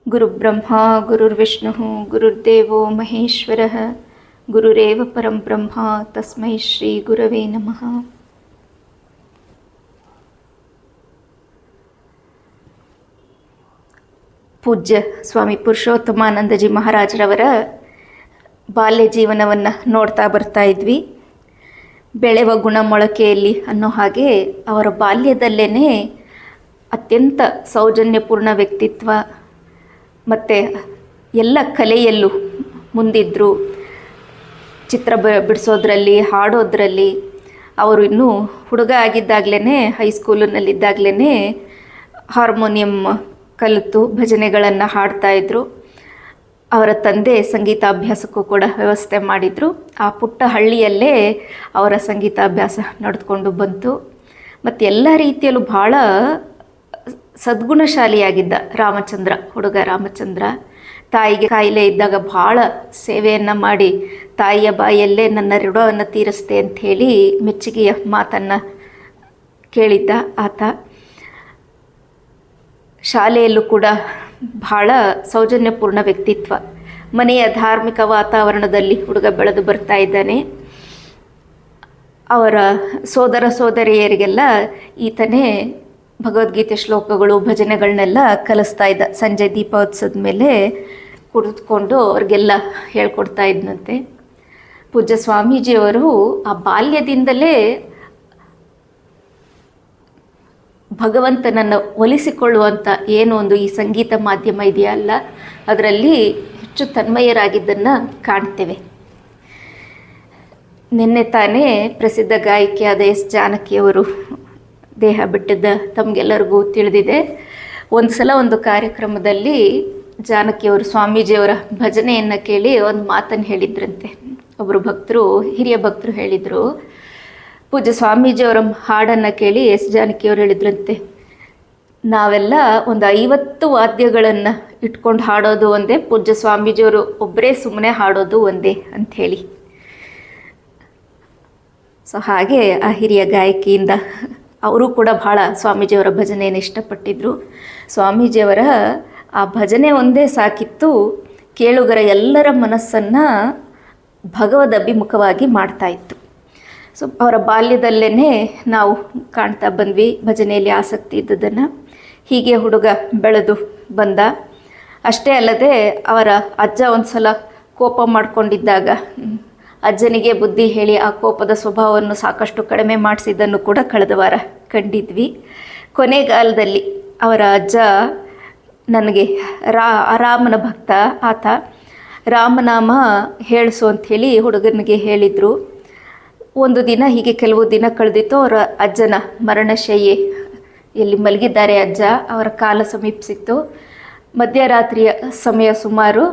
ಗುರುಬ್ರಹ್ಮ ಗುರುರ್ವಿಷ್ಣು ಗುರುರ್ದೇವೋ ಮಹೇಶ್ವರ ಗುರುರೇವ ಪರಂ ಬ್ರಹ್ಮ ತಸ್ಮೈ ಶ್ರೀ ಗುರವೇ ನಮಃ. ಪೂಜ್ಯ ಸ್ವಾಮಿ ಪುರುಷೋತ್ತಮಾನಂದಜಿ ಮಹಾರಾಜರವರ ಬಾಲ್ಯ ಜೀವನವನ್ನು ನೋಡ್ತಾ ಬರ್ತಾ ಇದ್ವಿ. ಬೆಳೆವ ಗುಣ ಮೊಳಕೆಯಲ್ಲಿ ಅನ್ನೋ ಹಾಗೆ ಅವರ ಬಾಲ್ಯದಲ್ಲೇ ಅತ್ಯಂತ ಸೌಜನ್ಯಪೂರ್ಣ ವ್ಯಕ್ತಿತ್ವ ಮತ್ತು ಎಲ್ಲ ಕಲೆಯಲ್ಲೂ ಮುಂದಿದ್ದರು. ಚಿತ್ರ ಬಿಡಿಸೋದ್ರಲ್ಲಿ, ಹಾಡೋದ್ರಲ್ಲಿ. ಅವರು ಇನ್ನೂ ಹುಡುಗ ಆಗಿದ್ದಾಗಲೇ, ಹೈಸ್ಕೂಲಿನಲ್ಲಿದ್ದಾಗಲೇ ಹಾರ್ಮೋನಿಯಂ ಕಲಿತು ಭಜನೆಗಳನ್ನು ಹಾಡ್ತಾಯಿದ್ರು. ಅವರ ತಂದೆ ಸಂಗೀತಾಭ್ಯಾಸಕ್ಕೂ ಕೂಡ ವ್ಯವಸ್ಥೆ ಮಾಡಿದರು. ಆ ಪುಟ್ಟ ಹಳ್ಳಿಯಲ್ಲೇ ಅವರ ಸಂಗೀತಾಭ್ಯಾಸ ನಡೆದುಕೊಂಡು ಬಂತು. ಮತ್ತು ಎಲ್ಲ ರೀತಿಯಲ್ಲೂ ಭಾಳ ಸದ್ಗುಣಶಾಲಿಯಾಗಿದ್ದ ರಾಮಚಂದ್ರ, ಹುಡುಗ ರಾಮಚಂದ್ರ. ತಾಯಿಗೆ ಕಾಯಿಲೆ ಇದ್ದಾಗ ಭಾಳ ಸೇವೆಯನ್ನು ಮಾಡಿ ತಾಯಿಯ ಬಾಯಲ್ಲೇ ನನ್ನ ಋಣವನ್ನು ತೀರಿಸ್ತೆ ಅಂಥೇಳಿ ಮೆಚ್ಚುಗೆಯ ಮಾತನ್ನು ಕೇಳಿದ್ದ ಆತ. ಶಾಲೆಯಲ್ಲೂ ಕೂಡ ಭಾಳ ಸೌಜನ್ಯಪೂರ್ಣ ವ್ಯಕ್ತಿತ್ವ. ಮನೆಯ ಧಾರ್ಮಿಕ ವಾತಾವರಣದಲ್ಲಿ ಹುಡುಗ ಬೆಳೆದು ಬರ್ತಾ ಇದ್ದಾನೆ. ಅವರ ಸೋದರ ಸೋದರಿಯರಿಗೆಲ್ಲ ಈತನೇ ಭಗವದ್ಗೀತೆ ಶ್ಲೋಕಗಳು, ಭಜನೆಗಳನ್ನೆಲ್ಲ ಕಲಿಸ್ತಾ ಇದ್ದ. ಸಂಜೆ ದೀಪೋತ್ಸವದ ಮೇಲೆ ಕುಳಿತುಕೊಂಡು ಅವ್ರಿಗೆಲ್ಲ ಹೇಳ್ಕೊಡ್ತಾ ಇದ್ದಂತೆ. ಪೂಜ್ಯ ಸ್ವಾಮೀಜಿಯವರು ಆ ಬಾಲ್ಯದಿಂದಲೇ ಭಗವಂತನನ್ನು ಒಲಿಸಿಕೊಳ್ಳುವಂಥ ಏನೋ ಒಂದು ಈ ಸಂಗೀತ ಮಾಧ್ಯಮ ಇದೆಯಲ್ಲ, ಅದರಲ್ಲಿ ಹೆಚ್ಚು ತನ್ಮಯರಾಗಿದ್ದನ್ನು ಕಾಣ್ತೇವೆ. ನಿನ್ನೆ ತಾನೇ ಪ್ರಸಿದ್ಧ ಗಾಯಕಿಯಾದ ಎಸ್ ಜಾನಕಿಯವರು ದೇಹ ಬಿಟ್ಟಿದ್ದ ತಮಗೆಲ್ಲರಿಗೂ ತಿಳಿದಿದೆ. ಒಂದು ಸಲ ಒಂದು ಕಾರ್ಯಕ್ರಮದಲ್ಲಿ ಜಾನಕಿಯವರು ಸ್ವಾಮೀಜಿಯವರ ಭಜನೆಯನ್ನು ಕೇಳಿ ಒಂದು ಮಾತನ್ನು ಹೇಳಿದ್ರಂತೆ. ಒಬ್ಬರು ಭಕ್ತರು, ಹಿರಿಯ ಭಕ್ತರು ಹೇಳಿದರು, ಪೂಜ್ಯ ಸ್ವಾಮೀಜಿಯವರ ಹಾಡನ್ನು ಕೇಳಿ ಎಸ್ ಜಾನಕಿಯವರು ಹೇಳಿದ್ರಂತೆ, ನಾವೆಲ್ಲ ಒಂದು 50 ವಾದ್ಯಗಳನ್ನು ಇಟ್ಕೊಂಡು ಹಾಡೋದು ಒಂದೇ, ಪೂಜ್ಯ ಸ್ವಾಮೀಜಿಯವರು ಒಬ್ಬರೇ ಸುಮ್ಮನೆ ಹಾಡೋದು ಒಂದೇ ಅಂಥೇಳಿ. ಸೊ ಹಾಗೆ ಆ ಹಿರಿಯ ಗಾಯಕಿಯಿಂದ ಅವರು ಕೂಡ ಭಾಳ ಸ್ವಾಮೀಜಿಯವರ ಭಜನೆಯನ್ನು ಇಷ್ಟಪಟ್ಟಿದ್ದರು. ಸ್ವಾಮೀಜಿಯವರ ಆ ಭಜನೆ ಒಂದೇ ಸಾಕಿತ್ತು ಕೇಳುಗರ ಎಲ್ಲರ ಮನಸ್ಸನ್ನು ಭಗವದ್ ಅಭಿಮುಖವಾಗಿ ಮಾಡ್ತಾಯಿತ್ತು. ಸೊ ಅವರ ಬಾಲ್ಯದಲ್ಲೇ ನಾವು ಕಾಣ್ತಾ ಬಂದ್ವಿ ಭಜನೆಯಲ್ಲಿ ಆಸಕ್ತಿ ಇದ್ದದನ್ನು. ಹೀಗೆ ಹುಡುಗ ಬೆಳೆದು ಬಂದ. ಅಷ್ಟೇ ಅಲ್ಲದೆ ಅವರ ಅಜ್ಜ ಒಂದು ಸಲ ಕೋಪ ಮಾಡಿಕೊಂಡಿದ್ದಾಗ ಅಜ್ಜನಿಗೆ ಬುದ್ಧಿ ಹೇಳಿ ಆ ಕೋಪದ ಸ್ವಭಾವವನ್ನು ಸಾಕಷ್ಟು ಕಡಿಮೆ ಮಾಡಿಸಿದ್ದನ್ನು ಕೂಡ ಕಳೆದ ವಾರ ಕಂಡಿದ್ವಿ. ಕೊನೆಗಾಲದಲ್ಲಿ ಅವರ ಅಜ್ಜ ನನಗೆ ರಾಮನ ಭಕ್ತ ಆತ, ರಾಮನಾಮ ಹೇಳಿಸು ಅಂಥೇಳಿ ಹುಡುಗನಿಗೆ ಹೇಳಿದರು. ಒಂದು ದಿನ ಹೀಗೆ ಕೆಲವು ದಿನ ಕಳೆದಿತ್ತು. ಅವರ ಅಜ್ಜನ ಮರಣಶಯ್ಯೆ ಎಲ್ಲಿ ಮಲಗಿದ್ದಾರೆ ಅಜ್ಜ, ಅವರ ಕಾಲ ಸಮೀಪಿಸಿತ್ತು. ಮಧ್ಯರಾತ್ರಿಯ ಸಮಯ ಸುಮಾರು.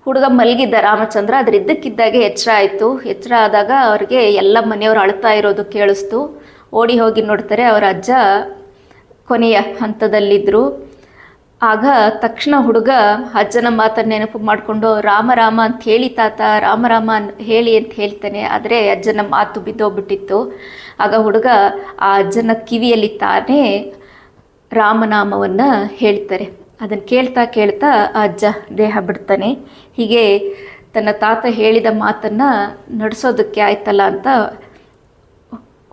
ಹುಡುಗ ಮಲಗಿದ್ದ ರಾಮಚಂದ್ರ, ಅದ್ರ ಇದ್ದಕ್ಕಿದ್ದಾಗೆ ಎಚ್ಚರ ಆಯಿತು. ಎಚ್ಚರ ಆದಾಗ ಅವ್ರಿಗೆ ಎಲ್ಲ ಮನೆಯವರು ಅಳ್ತಾ ಇರೋದು ಕೇಳಿಸ್ತು. ಓಡಿ ಹೋಗಿ ನೋಡ್ತಾರೆ, ಅವರ ಅಜ್ಜ ಕೊನೆಯ ಹಂತದಲ್ಲಿದ್ದರು. ಆಗ ತಕ್ಷಣ ಹುಡುಗ ಅಜ್ಜನ ಮಾತನ್ನು ನೆನಪು ಮಾಡಿಕೊಂಡು ರಾಮ ರಾಮ ಅಂತ ಹೇಳಿ ತಾತ, ರಾಮ ರಾಮ ಹೇಳಿ ಅಂತ ಹೇಳ್ತಾನೆ. ಆದರೆ ಅಜ್ಜನ ಮಾತು ಬಿದ್ದೋಗ್ಬಿಟ್ಟಿತ್ತು. ಆಗ ಹುಡುಗ ಆ ಅಜ್ಜನ ಕಿವಿಯಲ್ಲಿ ತಾನೇ ರಾಮನಾಮವನ್ನು ಹೇಳ್ತಾರೆ. ಅದನ್ನು ಕೇಳ್ತಾ ಕೇಳ್ತಾ ಆ ಅಜ್ಜ ದೇಹ ಬಿಡ್ತಾನೆ. ಹೀಗೆ ತನ್ನ ತಾತ ಹೇಳಿದ ಮಾತನ್ನು ನಡೆಸೋದಕ್ಕೆ ಆಯ್ತಲ್ಲ ಅಂತ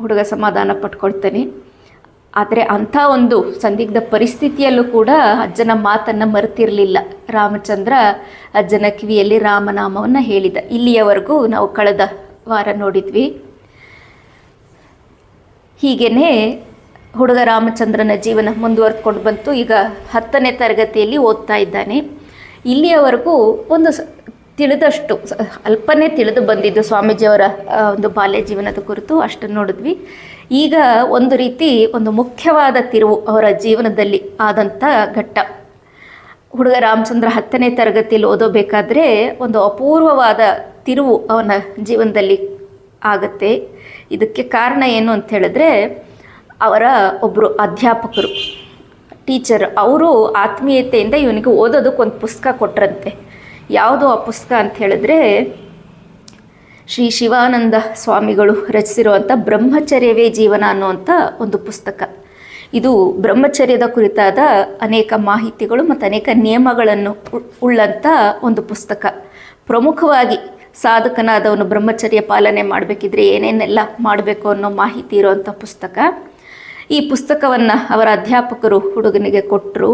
ಹುಡುಗ ಸಮಾಧಾನ ಪಟ್ಕೊಳ್ತಾನೆ. ಆದರೆ ಅಂಥ ಒಂದು ಸಂದಿಗ್ಧ ಪರಿಸ್ಥಿತಿಯಲ್ಲೂ ಕೂಡ ಅಜ್ಜನ ಮಾತನ್ನು ಮರೆತಿರಲಿಲ್ಲ. ರಾಮಚಂದ್ರ ಅಜ್ಜನ ಕಿವಿಯಲ್ಲಿ ರಾಮನಾಮವನ್ನು ಹೇಳಿದ. ಇಲ್ಲಿಯವರೆಗೂ ನಾವು ಕಳೆದ ವಾರ ನೋಡಿದ್ವಿ. ಹೀಗೇ ಹುಡುಗ ರಾಮಚಂದ್ರನ ಜೀವನ ಮುಂದುವರೆದುಕೊಂಡು ಬಂತು. ಈಗ 10ನೇ ತರಗತಿಯಲ್ಲಿ ಓದ್ತಾ ಇದ್ದಾನೆ. ಇಲ್ಲಿಯವರೆಗೂ ಒಂದು ತಿಳಿದಷ್ಟು ಅಲ್ಪನೇ ತಿಳಿದು ಬಂದಿದ್ದು ಸ್ವಾಮೀಜಿಯವರ ಒಂದು ಬಾಲ್ಯ ಜೀವನದ ಕುರಿತು ಅಷ್ಟನ್ನು ನೋಡಿದ್ವಿ. ಈಗ ಒಂದು ರೀತಿ ಒಂದು ಮುಖ್ಯವಾದ ತಿರುವು ಅವರ ಜೀವನದಲ್ಲಿ ಆದಂಥ ಘಟ್ಟ. ಹುಡುಗ ರಾಮಚಂದ್ರ 10ನೇ ತರಗತಿಯಲ್ಲಿ ಓದೋಬೇಕಾದ್ರೆ ಒಂದು ಅಪೂರ್ವವಾದ ತಿರುವು ಅವನ ಜೀವನದಲ್ಲಿ ಆಗತ್ತೆ. ಇದಕ್ಕೆ ಕಾರಣ ಏನು ಅಂತ ಹೇಳಿದ್ರೆ, ಅವರ ಒಬ್ಬರು ಅಧ್ಯಾಪಕರು, ಟೀಚರ್, ಅವರು ಆತ್ಮೀಯತೆಯಿಂದ ಇವನಿಗೆ ಓದೋದಕ್ಕೊಂದು ಪುಸ್ತಕ ಕೊಟ್ಟರಂತೆ. ಯಾವುದು ಆ ಪುಸ್ತಕ ಅಂತ ಹೇಳಿದ್ರೆ, ಶ್ರೀ ಶಿವಾನಂದ ಸ್ವಾಮಿಗಳು ರಚಿಸಿರುವಂಥ ಬ್ರಹ್ಮಚರ್ಯವೇ ಜೀವನ ಅನ್ನುವಂಥ ಒಂದು ಪುಸ್ತಕ. ಇದು ಬ್ರಹ್ಮಚರ್ಯದ ಕುರಿತಾದ ಅನೇಕ ಮಾಹಿತಿಗಳು ಮತ್ತು ಅನೇಕ ನಿಯಮಗಳನ್ನು ಉಳ್ಳಂಥ ಒಂದು ಪುಸ್ತಕ. ಪ್ರಮುಖವಾಗಿ ಸಾಧಕನಾದವನು ಬ್ರಹ್ಮಚರ್ಯ ಪಾಲನೆ ಮಾಡಬೇಕಿದ್ರೆ ಏನೇನೆಲ್ಲ ಮಾಡಬೇಕು ಅನ್ನೋ ಮಾಹಿತಿ ಇರುವಂಥ ಪುಸ್ತಕ. ಈ ಪುಸ್ತಕವನ್ನು ಅವರ ಅಧ್ಯಾಪಕರು ಹುಡುಗನಿಗೆ ಕೊಟ್ಟರು.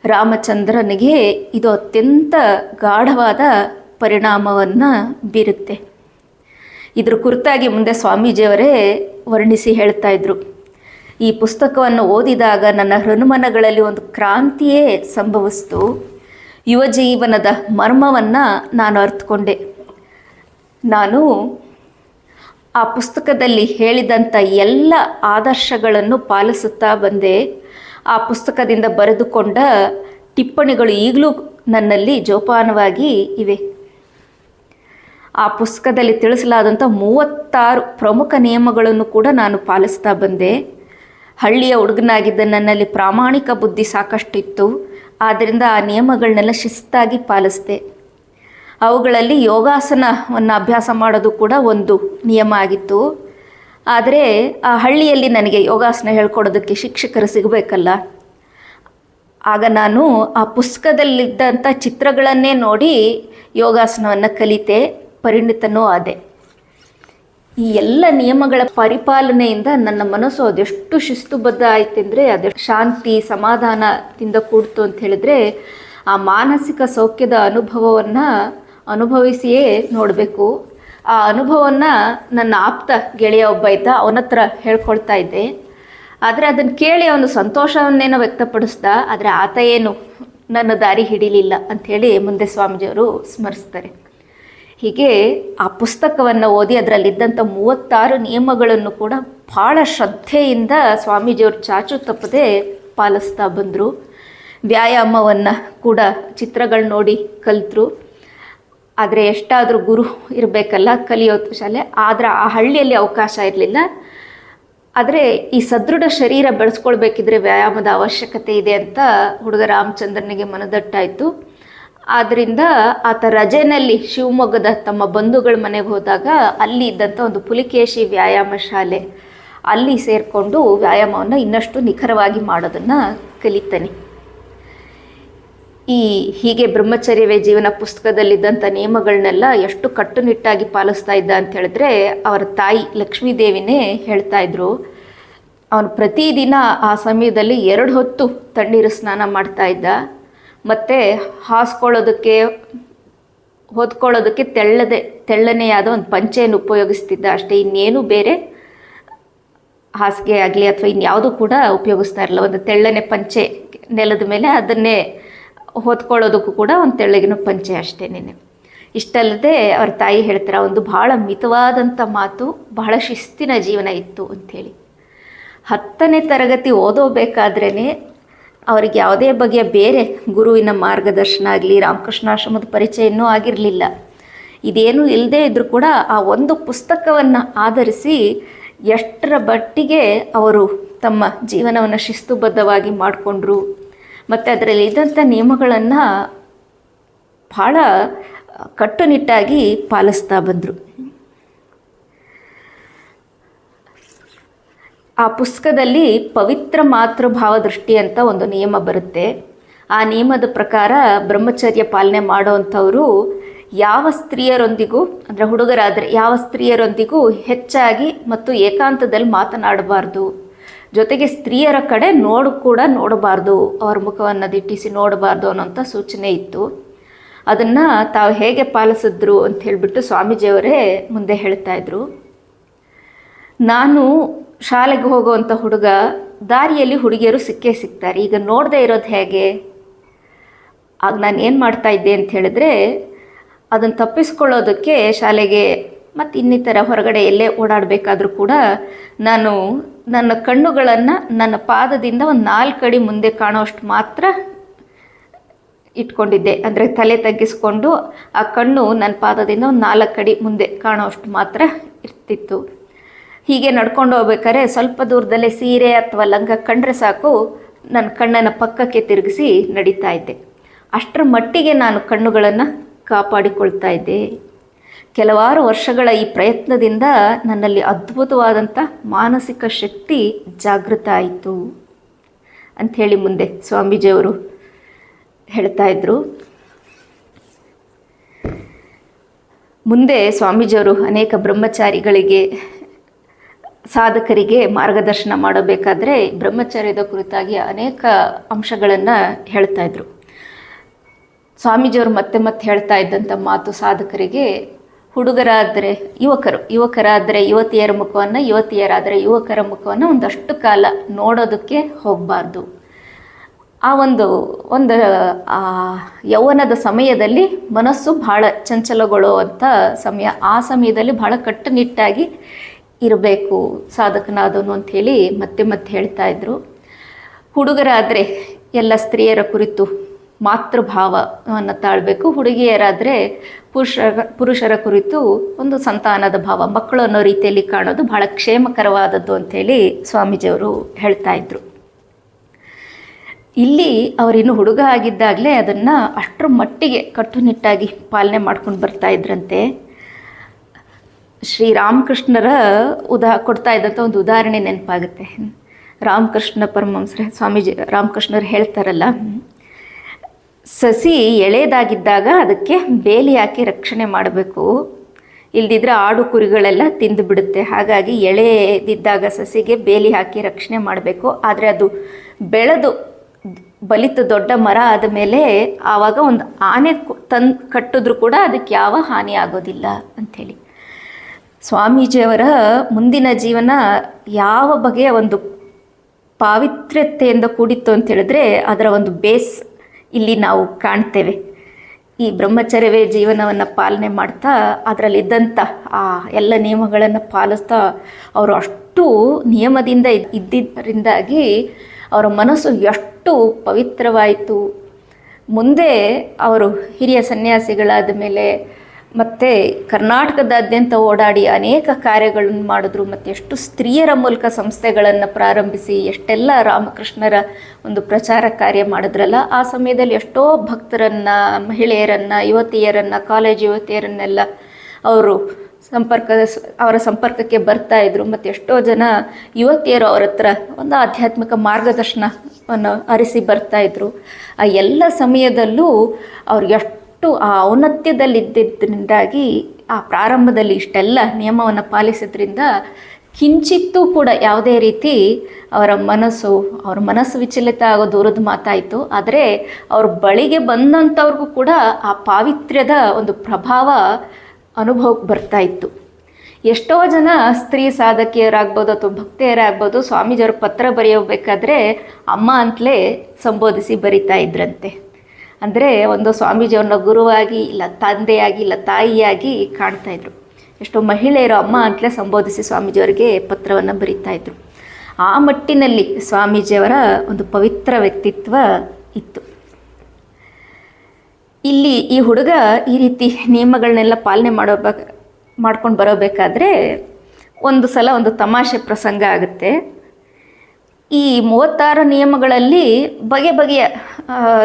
ರಾಮಚಂದ್ರನಿಗೆ ಇದು ಅತ್ಯಂತ ಗಾಢವಾದ ಪರಿಣಾಮವನ್ನು ಬೀರುತ್ತೆ. ಇದ್ರ ಕುರಿತಾಗಿ ಮುಂದೆ ಸ್ವಾಮೀಜಿಯವರೇ ವರ್ಣಿಸಿ ಹೇಳ್ತಾ ಇದ್ರು, ಈ ಪುಸ್ತಕವನ್ನು ಓದಿದಾಗ ನನ್ನ ಹೃನ್ಮನಗಳಲ್ಲಿ ಒಂದು ಕ್ರಾಂತಿಯೇ ಸಂಭವಿಸ್ತು. ಯುವ ಜೀವನದ ಮರ್ಮವನ್ನು ನಾನು ಅರ್ಥಕೊಂಡೆ. ನಾನು ಆ ಪುಸ್ತಕದಲ್ಲಿ ಹೇಳಿದಂಥ ಎಲ್ಲ ಆದರ್ಶಗಳನ್ನು ಪಾಲಿಸುತ್ತಾ ಬಂದೆ. ಆ ಪುಸ್ತಕದಿಂದ ಬರೆದುಕೊಂಡ ಟಿಪ್ಪಣಿಗಳು ಈಗಲೂ ನನ್ನಲ್ಲಿ ಜೋಪಾನವಾಗಿ ಇವೆ. ಆ ಪುಸ್ತಕದಲ್ಲಿ ತಿಳಿಸಲಾದಂಥ 36 ಪ್ರಮುಖ ನಿಯಮಗಳನ್ನು ಕೂಡ ನಾನು ಪಾಲಿಸ್ತಾ ಬಂದೆ. ಹಳ್ಳಿಯ ಹುಡುಗನಾಗಿದ್ದ ನನ್ನಲ್ಲಿ ಪ್ರಾಮಾಣಿಕ ಬುದ್ಧಿ ಸಾಕಷ್ಟಿತ್ತು. ಆದ್ದರಿಂದ ಆ ನಿಯಮಗಳನ್ನೆಲ್ಲ ಶಿಸ್ತಾಗಿ ಪಾಲಿಸಿದೆ. ಅವುಗಳಲ್ಲಿ ಯೋಗಾಸನವನ್ನು ಅಭ್ಯಾಸ ಮಾಡೋದು ಕೂಡ ಒಂದು ನಿಯಮ ಆಗಿತ್ತು. ಆದರೆ ಆ ಹಳ್ಳಿಯಲ್ಲಿ ನನಗೆ ಯೋಗಾಸನ ಹೇಳ್ಕೊಡೋದಕ್ಕೆ ಶಿಕ್ಷಕರು ಸಿಗಬೇಕಲ್ಲ. ಆಗ ನಾನು ಆ ಪುಸ್ತಕದಲ್ಲಿದ್ದಂಥ ಚಿತ್ರಗಳನ್ನೇ ನೋಡಿ ಯೋಗಾಸನವನ್ನು ಕಲಿತೆ, ಪರಿಣಿತನೂ ಆದೆ. ಈ ಎಲ್ಲ ನಿಯಮಗಳ ಪರಿಪಾಲನೆಯಿಂದ ನನ್ನ ಮನಸ್ಸು ಅದೆಷ್ಟು ಶಿಸ್ತುಬದ್ಧ ಆಯ್ತೆಂದರೆ, ಅದೆಷ್ಟು ಶಾಂತಿ ಸಮಾಧಾನದಿಂದ ಕೂಡ್ತು ಅಂತ ಹೇಳಿದ್ರೆ, ಆ ಮಾನಸಿಕ ಸೌಖ್ಯದ ಅನುಭವವನ್ನು ಅನುಭವಿಸಿಯೇ ನೋಡಬೇಕು. ಆ ಅನುಭವವನ್ನು ನನ್ನ ಆಪ್ತ ಗೆಳೆಯ ಒಬ್ಬ ಇದ್ದ, ಅವನ ಹತ್ರ ಹೇಳ್ಕೊಳ್ತಾ ಇದ್ದೆ. ಆದರೆ ಅದನ್ನು ಕೇಳಿ ಅವನು ಸಂತೋಷವನ್ನೇನೋ ವ್ಯಕ್ತಪಡಿಸ್ದ. ಆದರೆ ಆತ ಏನು ನನ್ನ ದಾರಿ ಹಿಡಿಲಿಲ್ಲ ಅಂಥೇಳಿ ಮುಂದೆ ಸ್ವಾಮೀಜಿಯವರು ಸ್ಮರಿಸ್ತಾರೆ. ಹೀಗೆ ಆ ಪುಸ್ತಕವನ್ನು ಓದಿ ಅದರಲ್ಲಿದ್ದಂಥ 36 ನಿಯಮಗಳನ್ನು ಕೂಡ ಭಾಳ ಶ್ರದ್ಧೆಯಿಂದ ಸ್ವಾಮೀಜಿಯವರು ಚಾಚು ತಪ್ಪದೆ ಪಾಲಿಸ್ತಾ ಬಂದರು. ವ್ಯಾಯಾಮವನ್ನು ಕೂಡ ಚಿತ್ರಗಳು ನೋಡಿ ಕಲಿತರು. ಆದರೆ ಎಷ್ಟಾದರೂ ಗುರು ಇರಬೇಕಲ್ಲ ಕಲಿಯೋ ಶಾಲೆ. ಆದರೆ ಆ ಹಳ್ಳಿಯಲ್ಲಿ ಅವಕಾಶ ಇರಲಿಲ್ಲ. ಆದರೆ ಈ ಸದೃಢ ಶರೀರ ಬೆಳೆಸ್ಕೊಳ್ಬೇಕಿದ್ರೆ ವ್ಯಾಯಾಮದ ಅವಶ್ಯಕತೆ ಇದೆ ಅಂತ ಹುಡುಗ ರಾಮಚಂದ್ರನಿಗೆ ಮನದಟ್ಟಾಯಿತು. ಆದ್ದರಿಂದ ಆತ ರಜೆಯಲ್ಲಿ ಶಿವಮೊಗ್ಗದ ತಮ್ಮ ಬಂಧುಗಳ ಮನೆಗೆ ಹೋದಾಗ ಅಲ್ಲಿ ಇದ್ದಂಥ ಒಂದು ಪುಲಿಕೇಶಿ ವ್ಯಾಯಾಮ ಶಾಲೆ, ಅಲ್ಲಿ ಸೇರಿಕೊಂಡು ವ್ಯಾಯಾಮವನ್ನು ಇನ್ನಷ್ಟು ನಿಖರವಾಗಿ ಮಾಡೋದನ್ನು ಕಲಿತಾನೆ. ಹೀಗೆ ಬ್ರಹ್ಮಚರ್ಯವೇ ಜೀವನ ಪುಸ್ತಕದಲ್ಲಿದ್ದಂಥ ನಿಯಮಗಳನ್ನೆಲ್ಲ ಎಷ್ಟು ಕಟ್ಟುನಿಟ್ಟಾಗಿ ಪಾಲಿಸ್ತಾ ಇದ್ದ ಅಂತ ಹೇಳಿದ್ರೆ, ಅವರ ತಾಯಿ ಲಕ್ಷ್ಮೀದೇವಿನೇ ಹೇಳ್ತಾ ಇದ್ರು, ಅವನು ಪ್ರತಿದಿನ ಆ ಸಮಯದಲ್ಲಿ 2 ಹೊತ್ತು ತಣ್ಣೀರು ಸ್ನಾನ ಮಾಡ್ತಾ ಇದ್ದ. ಮತ್ತು ಹಾಸ್ಕೊಳ್ಳೋದಕ್ಕೆ ಹೊದ್ಕೊಳ್ಳೋದಕ್ಕೆ ತೆಳ್ಳನೆಯಾದ ಒಂದು ಪಂಚೆಯನ್ನು ಉಪಯೋಗಿಸ್ತಿದ್ದ ಅಷ್ಟೇ. ಇನ್ನೇನು ಬೇರೆ ಹಾಸಿಗೆ ಆಗಲಿ ಅಥವಾ ಇನ್ಯಾವುದು ಕೂಡ ಉಪಯೋಗಿಸ್ತಾ ಇರಲಿಲ್ಲ. ಒಂದು ತೆಳ್ಳನೆ ಪಂಚೆ ನೆಲದ ಮೇಲೆ, ಅದನ್ನೇ ಹೊದ್ಕೊಳ್ಳೋದಕ್ಕೂ ಕೂಡ ಒಂದು ತೆಳ್ಳಗಿನ ಪಂಚೆ ಅಷ್ಟೇನೆ. ಇಷ್ಟಲ್ಲದೆ ಅವ್ರ ತಾಯಿ ಹೇಳ್ತಾರೆ, ಒಂದು ಭಾಳ ಮಿತವಾದಂಥ ಮಾತು, ಬಹಳ ಶಿಸ್ತಿನ ಜೀವನ ಇತ್ತು ಅಂಥೇಳಿ. 10ನೇ ತರಗತಿ ಓದೋಬೇಕಾದ್ರೇ ಅವರಿಗೆ ಯಾವುದೇ ಬಗೆಯ ಬೇರೆ ಗುರುವಿನ ಮಾರ್ಗದರ್ಶನ ಆಗಲಿ ರಾಮಕೃಷ್ಣಾಶ್ರಮದ ಪರಿಚಯ ಇನ್ನೂ ಆಗಿರಲಿಲ್ಲ. ಇದೇನೂ ಇಲ್ಲದೇ ಇದ್ದರೂ ಕೂಡ ಆ ಒಂದು ಪುಸ್ತಕವನ್ನು ಆಧರಿಸಿ ಎಷ್ಟರ ಮಟ್ಟಿಗೆ ಅವರು ತಮ್ಮ ಜೀವನವನ್ನು ಶಿಸ್ತುಬದ್ಧವಾಗಿ ಮಾಡಿಕೊಂಡ್ರು. ಮತ್ತು ಅದರಲ್ಲಿ ಇದ್ದಂಥ ನಿಯಮಗಳನ್ನು ಭಾಳ ಕಟ್ಟುನಿಟ್ಟಾಗಿ ಪಾಲಿಸ್ತಾ ಬಂದರು. ಆ ಪುಸ್ತಕದಲ್ಲಿ ಪವಿತ್ರ ಮಾತೃಭಾವ ದೃಷ್ಟಿ ಅಂತ ಒಂದು ನಿಯಮ ಬರುತ್ತೆ. ಆ ನಿಯಮದ ಪ್ರಕಾರ ಬ್ರಹ್ಮಚರ್ಯ ಪಾಲನೆ ಮಾಡೋವಂಥವರು ಯಾವ ಸ್ತ್ರೀಯರೊಂದಿಗೂ, ಅಂದರೆ ಹುಡುಗರಾದರೆ ಯಾವ ಸ್ತ್ರೀಯರೊಂದಿಗೂ ಹೆಚ್ಚಾಗಿ ಮತ್ತು ಏಕಾಂತದಲ್ಲಿ ಮಾತನಾಡಬಾರ್ದು. ಜೊತೆಗೆ ಸ್ತ್ರೀಯರ ಕಡೆ ಕೂಡ ನೋಡಬಾರ್ದು, ಅವ್ರ ಮುಖವನ್ನು ದಿಟ್ಟಿಸಿ ನೋಡಬಾರ್ದು ಅನ್ನೋಂಥ ಸೂಚನೆ ಇತ್ತು. ಅದನ್ನು ತಾವು ಹೇಗೆ ಪಾಲಿಸಿದ್ರು ಅಂತ ಹೇಳಿಬಿಟ್ಟು ಸ್ವಾಮೀಜಿಯವರೇ ಮುಂದೆ ಹೇಳ್ತಾಯಿದ್ರು. ನಾನು ಶಾಲೆಗೆ ಹೋಗುವಂಥ ಹುಡುಗ, ದಾರಿಯಲ್ಲಿ ಹುಡುಗಿಯರು ಸಿಗ್ತಾರೆ. ಈಗ ನೋಡದೆ ಇರೋದು ಹೇಗೆ? ಆಗ ನಾನು ಏನು ಮಾಡ್ತಾಯಿದ್ದೆ ಅಂತ ಹೇಳಿದ್ರೆ, ಅದನ್ನು ತಪ್ಪಿಸ್ಕೊಳ್ಳೋದಕ್ಕೆ ಶಾಲೆಗೆ ಮತ್ತು ಇನ್ನಿತರ ಹೊರಗಡೆ ಎಲ್ಲೇ ಓಡಾಡಬೇಕಾದ್ರೂ ಕೂಡ ನಾನು ನನ್ನ ಕಣ್ಣುಗಳನ್ನು ನನ್ನ ಪಾದದಿಂದ ಒಂದು 4 ಅಡಿ ಮುಂದೆ ಕಾಣೋಷ್ಟು ಮಾತ್ರ ಇಟ್ಕೊಂಡಿದ್ದೆ. ಅಂದರೆ ತಲೆ ತಗ್ಗಿಸ್ಕೊಂಡು ಆ ಕಣ್ಣು ನನ್ನ ಪಾದದಿಂದ ಒಂದು 4 ಅಡಿ ಮುಂದೆ ಕಾಣೋಷ್ಟು ಮಾತ್ರ ಇರ್ತಿತ್ತು. ಹೀಗೆ ನಡ್ಕೊಂಡು ಹೋಗ್ಬೇಕಾದ್ರೆ ಸ್ವಲ್ಪ ದೂರದಲ್ಲೇ ಸೀರೆ ಅಥವಾ ಲಂಗ ಕಂಡ್ರೆ ಸಾಕು, ನನ್ನ ಕಣ್ಣನ್ನು ಪಕ್ಕಕ್ಕೆ ತಿರುಗಿಸಿ ನಡೀತಾ ಇದ್ದೆ. ಅಷ್ಟರ ಮಟ್ಟಿಗೆ ನಾನು ಕಣ್ಣುಗಳನ್ನು ಕಾಪಾಡಿಕೊಳ್ತಾ ಇದ್ದೆ. ಕೆಲವಾರು ವರ್ಷಗಳ ಈ ಪ್ರಯತ್ನದಿಂದ ನನ್ನಲ್ಲಿ ಅದ್ಭುತವಾದಂಥ ಮಾನಸಿಕ ಶಕ್ತಿ ಜಾಗೃತ ಆಯಿತು ಅಂಥೇಳಿ ಮುಂದೆ ಸ್ವಾಮೀಜಿಯವರು ಹೇಳ್ತಾ ಇದ್ದರು. ಮುಂದೆ ಸ್ವಾಮೀಜಿಯವರು ಅನೇಕ ಬ್ರಹ್ಮಚಾರಿಗಳಿಗೆ, ಸಾಧಕರಿಗೆ ಮಾರ್ಗದರ್ಶನ ಮಾಡಬೇಕಾದ್ರೆ ಬ್ರಹ್ಮಚರ್ಯದ ಕುರಿತಾಗಿ ಅನೇಕ ಅಂಶಗಳನ್ನು ಹೇಳ್ತಾ ಇದ್ರು. ಸ್ವಾಮೀಜಿಯವರು ಮತ್ತೆ ಮತ್ತೆ ಹೇಳ್ತಾ ಇದ್ದಂಥ ಮಾತು ಸಾಧಕರಿಗೆ, ಹುಡುಗರಾದರೆ ಯುವಕರಾದರೆ ಯುವತಿಯರ ಮುಖವನ್ನು, ಯುವತಿಯರಾದರೆ ಯುವಕರ ಮುಖವನ್ನು ಒಂದಷ್ಟು ಕಾಲ ನೋಡೋದಕ್ಕೆ ಹೋಗಬಾರ್ದು. ಆ ಒಂದು ಯೌವನದ ಸಮಯದಲ್ಲಿ ಮನಸ್ಸು ಭಾಳ ಚಂಚಲಗೊಳ್ಳುವಂಥ ಸಮಯ. ಆ ಸಮಯದಲ್ಲಿ ಭಾಳ ಕಟ್ಟುನಿಟ್ಟಾಗಿ ಇರಬೇಕು ಸಾಧಕನಾದವನು ಅಂಥೇಳಿ ಮತ್ತೆ ಮತ್ತೆ ಹೇಳ್ತಾ ಇದ್ರು. ಹುಡುಗರಾದರೆ ಎಲ್ಲ ಸ್ತ್ರೀಯರ ಕುರಿತು ಮಾತೃಭಾವವನ್ನು ತಾಳಬೇಕು. ಹುಡುಗಿಯರಾದರೆ ಪುರುಷರ ಕುರಿತು ಒಂದು ಸಂತಾನದ ಭಾವ, ಮಕ್ಕಳು ಅನ್ನೋ ರೀತಿಯಲ್ಲಿ ಕಾಣೋದು ಭಾಳ ಕ್ಷೇಮಕರವಾದದ್ದು ಅಂಥೇಳಿ ಸ್ವಾಮೀಜಿಯವರು ಹೇಳ್ತಾ ಇದ್ರು. ಇಲ್ಲಿ ಅವರಿನ್ನು ಹುಡುಗ ಆಗಿದ್ದಾಗಲೇ ಅದನ್ನು ಅಷ್ಟರ ಮಟ್ಟಿಗೆ ಕಟ್ಟುನಿಟ್ಟಾಗಿ ಪಾಲನೆ ಮಾಡ್ಕೊಂಡು ಬರ್ತಾ ಇದ್ರಂತೆ. ಶ್ರೀರಾಮಕೃಷ್ಣರ ಕೊಡ್ತಾ ಇದ್ದಂಥ ಒಂದು ಉದಾಹರಣೆ ನೆನಪಾಗುತ್ತೆ. ರಾಮಕೃಷ್ಣ ಪರಮಹಂಸರು, ಸ್ವಾಮೀಜಿ ರಾಮಕೃಷ್ಣರು ಹೇಳ್ತಾರಲ್ಲ, ಸಸಿ ಎಳೆದಾಗಿದ್ದಾಗ ಅದಕ್ಕೆ ಬೇಲಿ ಹಾಕಿ ರಕ್ಷಣೆ ಮಾಡಬೇಕು, ಇಲ್ದಿದ್ರೆ ಆಡು ಕುರಿಗಳೆಲ್ಲ ತಿಂದು ಬಿಡುತ್ತೆ. ಹಾಗಾಗಿ ಎಳೆದಿದ್ದಾಗ ಸಸಿಗೆ ಬೇಲಿ ಹಾಕಿ ರಕ್ಷಣೆ ಮಾಡಬೇಕು. ಆದರೆ ಅದು ಬೆಳೆದು ಬಲಿತು ದೊಡ್ಡ ಮರ ಆದ ಮೇಲೆ ಆವಾಗ ಒಂದು ಆನೆ ಕಟ್ಟಿದ್ರೂ ಕೂಡ ಅದಕ್ಕೆ ಯಾವ ಹಾನಿ ಆಗೋದಿಲ್ಲ ಅಂಥೇಳಿ. ಸ್ವಾಮೀಜಿಯವರ ಮುಂದಿನ ಜೀವನ ಯಾವ ಬಗೆಯ ಒಂದು ಪಾವಿತ್ರ್ಯತೆಯಿಂದ ಕೂಡಿತ್ತು ಅಂತ ಹೇಳಿದ್ರೆ ಅದರ ಒಂದು ಬೇಸ್ ಇಲ್ಲಿ ನಾವು ಕಾಣ್ತೇವೆ. ಈ ಬ್ರಹ್ಮಚರ್ಯವೇ ಜೀವನವನ್ನು ಪಾಲನೆ ಮಾಡ್ತಾ ಅದರಲ್ಲಿದ್ದಂಥ ಆ ಎಲ್ಲ ನಿಯಮಗಳನ್ನು ಪಾಲಿಸ್ತಾ ಅವರು ಅಷ್ಟು ನಿಯಮದಿಂದ ಇದ್ದಿದ್ದರಿಂದಾಗಿ ಅವರ ಮನಸ್ಸು ಎಷ್ಟು ಪವಿತ್ರವಾಯಿತು. ಮುಂದೆ ಅವರು ಹಿರಿಯ ಸನ್ಯಾಸಿಗಳಾದ ಮೇಲೆ ಮತ್ತು ಕರ್ನಾಟಕದಾದ್ಯಂತ ಓಡಾಡಿ ಅನೇಕ ಕಾರ್ಯಗಳನ್ನು ಮಾಡಿದ್ರು. ಮತ್ತು ಎಷ್ಟು ಸ್ತ್ರೀಯರ ಮೂಲಕ ಸಂಸ್ಥೆಗಳನ್ನು ಪ್ರಾರಂಭಿಸಿ ಎಷ್ಟೆಲ್ಲ ರಾಮಕೃಷ್ಣರ ಒಂದು ಪ್ರಚಾರ ಕಾರ್ಯ ಮಾಡಿದ್ರಲ್ಲ. ಆ ಸಮಯದಲ್ಲಿ ಎಷ್ಟೋ ಭಕ್ತರನ್ನು, ಮಹಿಳೆಯರನ್ನು, ಯುವತಿಯರನ್ನು, ಕಾಲೇಜ್ ಯುವತಿಯರನ್ನೆಲ್ಲ ಅವರು ಅವರ ಸಂಪರ್ಕಕ್ಕೆ ಬರ್ತಾಯಿದ್ರು. ಮತ್ತು ಎಷ್ಟೋ ಜನ ಯುವತಿಯರು ಅವರ ಹತ್ರ ಒಂದು ಆಧ್ಯಾತ್ಮಿಕ ಮಾರ್ಗದರ್ಶನವನ್ನು ಅರಿಸಿ ಬರ್ತಾಯಿದ್ರು. ಆ ಎಲ್ಲ ಸಮಯದಲ್ಲೂ ಅವ್ರಿಗೆ ಎಷ್ಟು ಆ ಔನ್ನತ್ಯದಲ್ಲಿದ್ದರಿಂದಾಗಿ ಆ ಪ್ರಾರಂಭದಲ್ಲಿ ಇಷ್ಟೆಲ್ಲ ನಿಯಮವನ್ನು ಪಾಲಿಸಿದ್ರಿಂದ ಕಿಂಚಿತ್ತೂ ಕೂಡ ಯಾವುದೇ ರೀತಿ ಅವರ ಮನಸ್ಸು ವಿಚಲಿತ ಆಗೋ ದೂರದ ಮಾತಾಯಿತು. ಆದರೆ ಅವ್ರ ಬಳಿಗೆ ಬಂದಂಥವ್ರಿಗೂ ಕೂಡ ಆ ಪಾವಿತ್ರ್ಯದ ಒಂದು ಪ್ರಭಾವ ಅನುಭವಕ್ಕೆ ಬರ್ತಾ ಇತ್ತು. ಎಷ್ಟೋ ಜನ ಸ್ತ್ರೀ ಸಾಧಕಿಯರಾಗ್ಬೋದು ಅಥವಾ ಭಕ್ತೆಯರಾಗ್ಬೋದು ಸ್ವಾಮೀಜಿಯವ್ರ ಪತ್ರ ಬರೆಯಬೇಕಾದ್ರೆ ಅಮ್ಮ ಅಂತಲೇ ಸಂಬೋಧಿಸಿ ಬರಿತಾ ಇದ್ರಂತೆ. ಅಂದರೆ ಒಂದು ಸ್ವಾಮೀಜಿಯವ್ರನ್ನ ಗುರುವಾಗಿ, ಇಲ್ಲ ತಂದೆಯಾಗಿ, ಇಲ್ಲ ತಾಯಿಯಾಗಿ ಕಾಣ್ತಾ ಇದ್ರು. ಎಷ್ಟೋ ಮಹಿಳೆಯರು ಅಮ್ಮ ಅಂತಲೇ ಸಂಬೋಧಿಸಿ ಸ್ವಾಮೀಜಿಯವರಿಗೆ ಪತ್ರವನ್ನು ಬರೀತಾ ಇದ್ರು. ಆ ಮಟ್ಟಿನಲ್ಲಿ ಸ್ವಾಮೀಜಿಯವರ ಒಂದು ಪವಿತ್ರ ವ್ಯಕ್ತಿತ್ವ ಇತ್ತು. ಇಲ್ಲಿ ಈ ಹುಡುಗ ಈ ರೀತಿ ನಿಯಮಗಳನ್ನೆಲ್ಲ ಪಾಲನೆ ಮಾಡ್ಕೊಂಡು ಬರೋಬೇಕಾದ್ರೆ ಒಂದು ಸಲ ಒಂದು ತಮಾಷೆ ಪ್ರಸಂಗ ಆಗುತ್ತೆ. ಈ 36 ನಿಯಮಗಳಲ್ಲಿ ಬಗೆ ಬಗೆಯ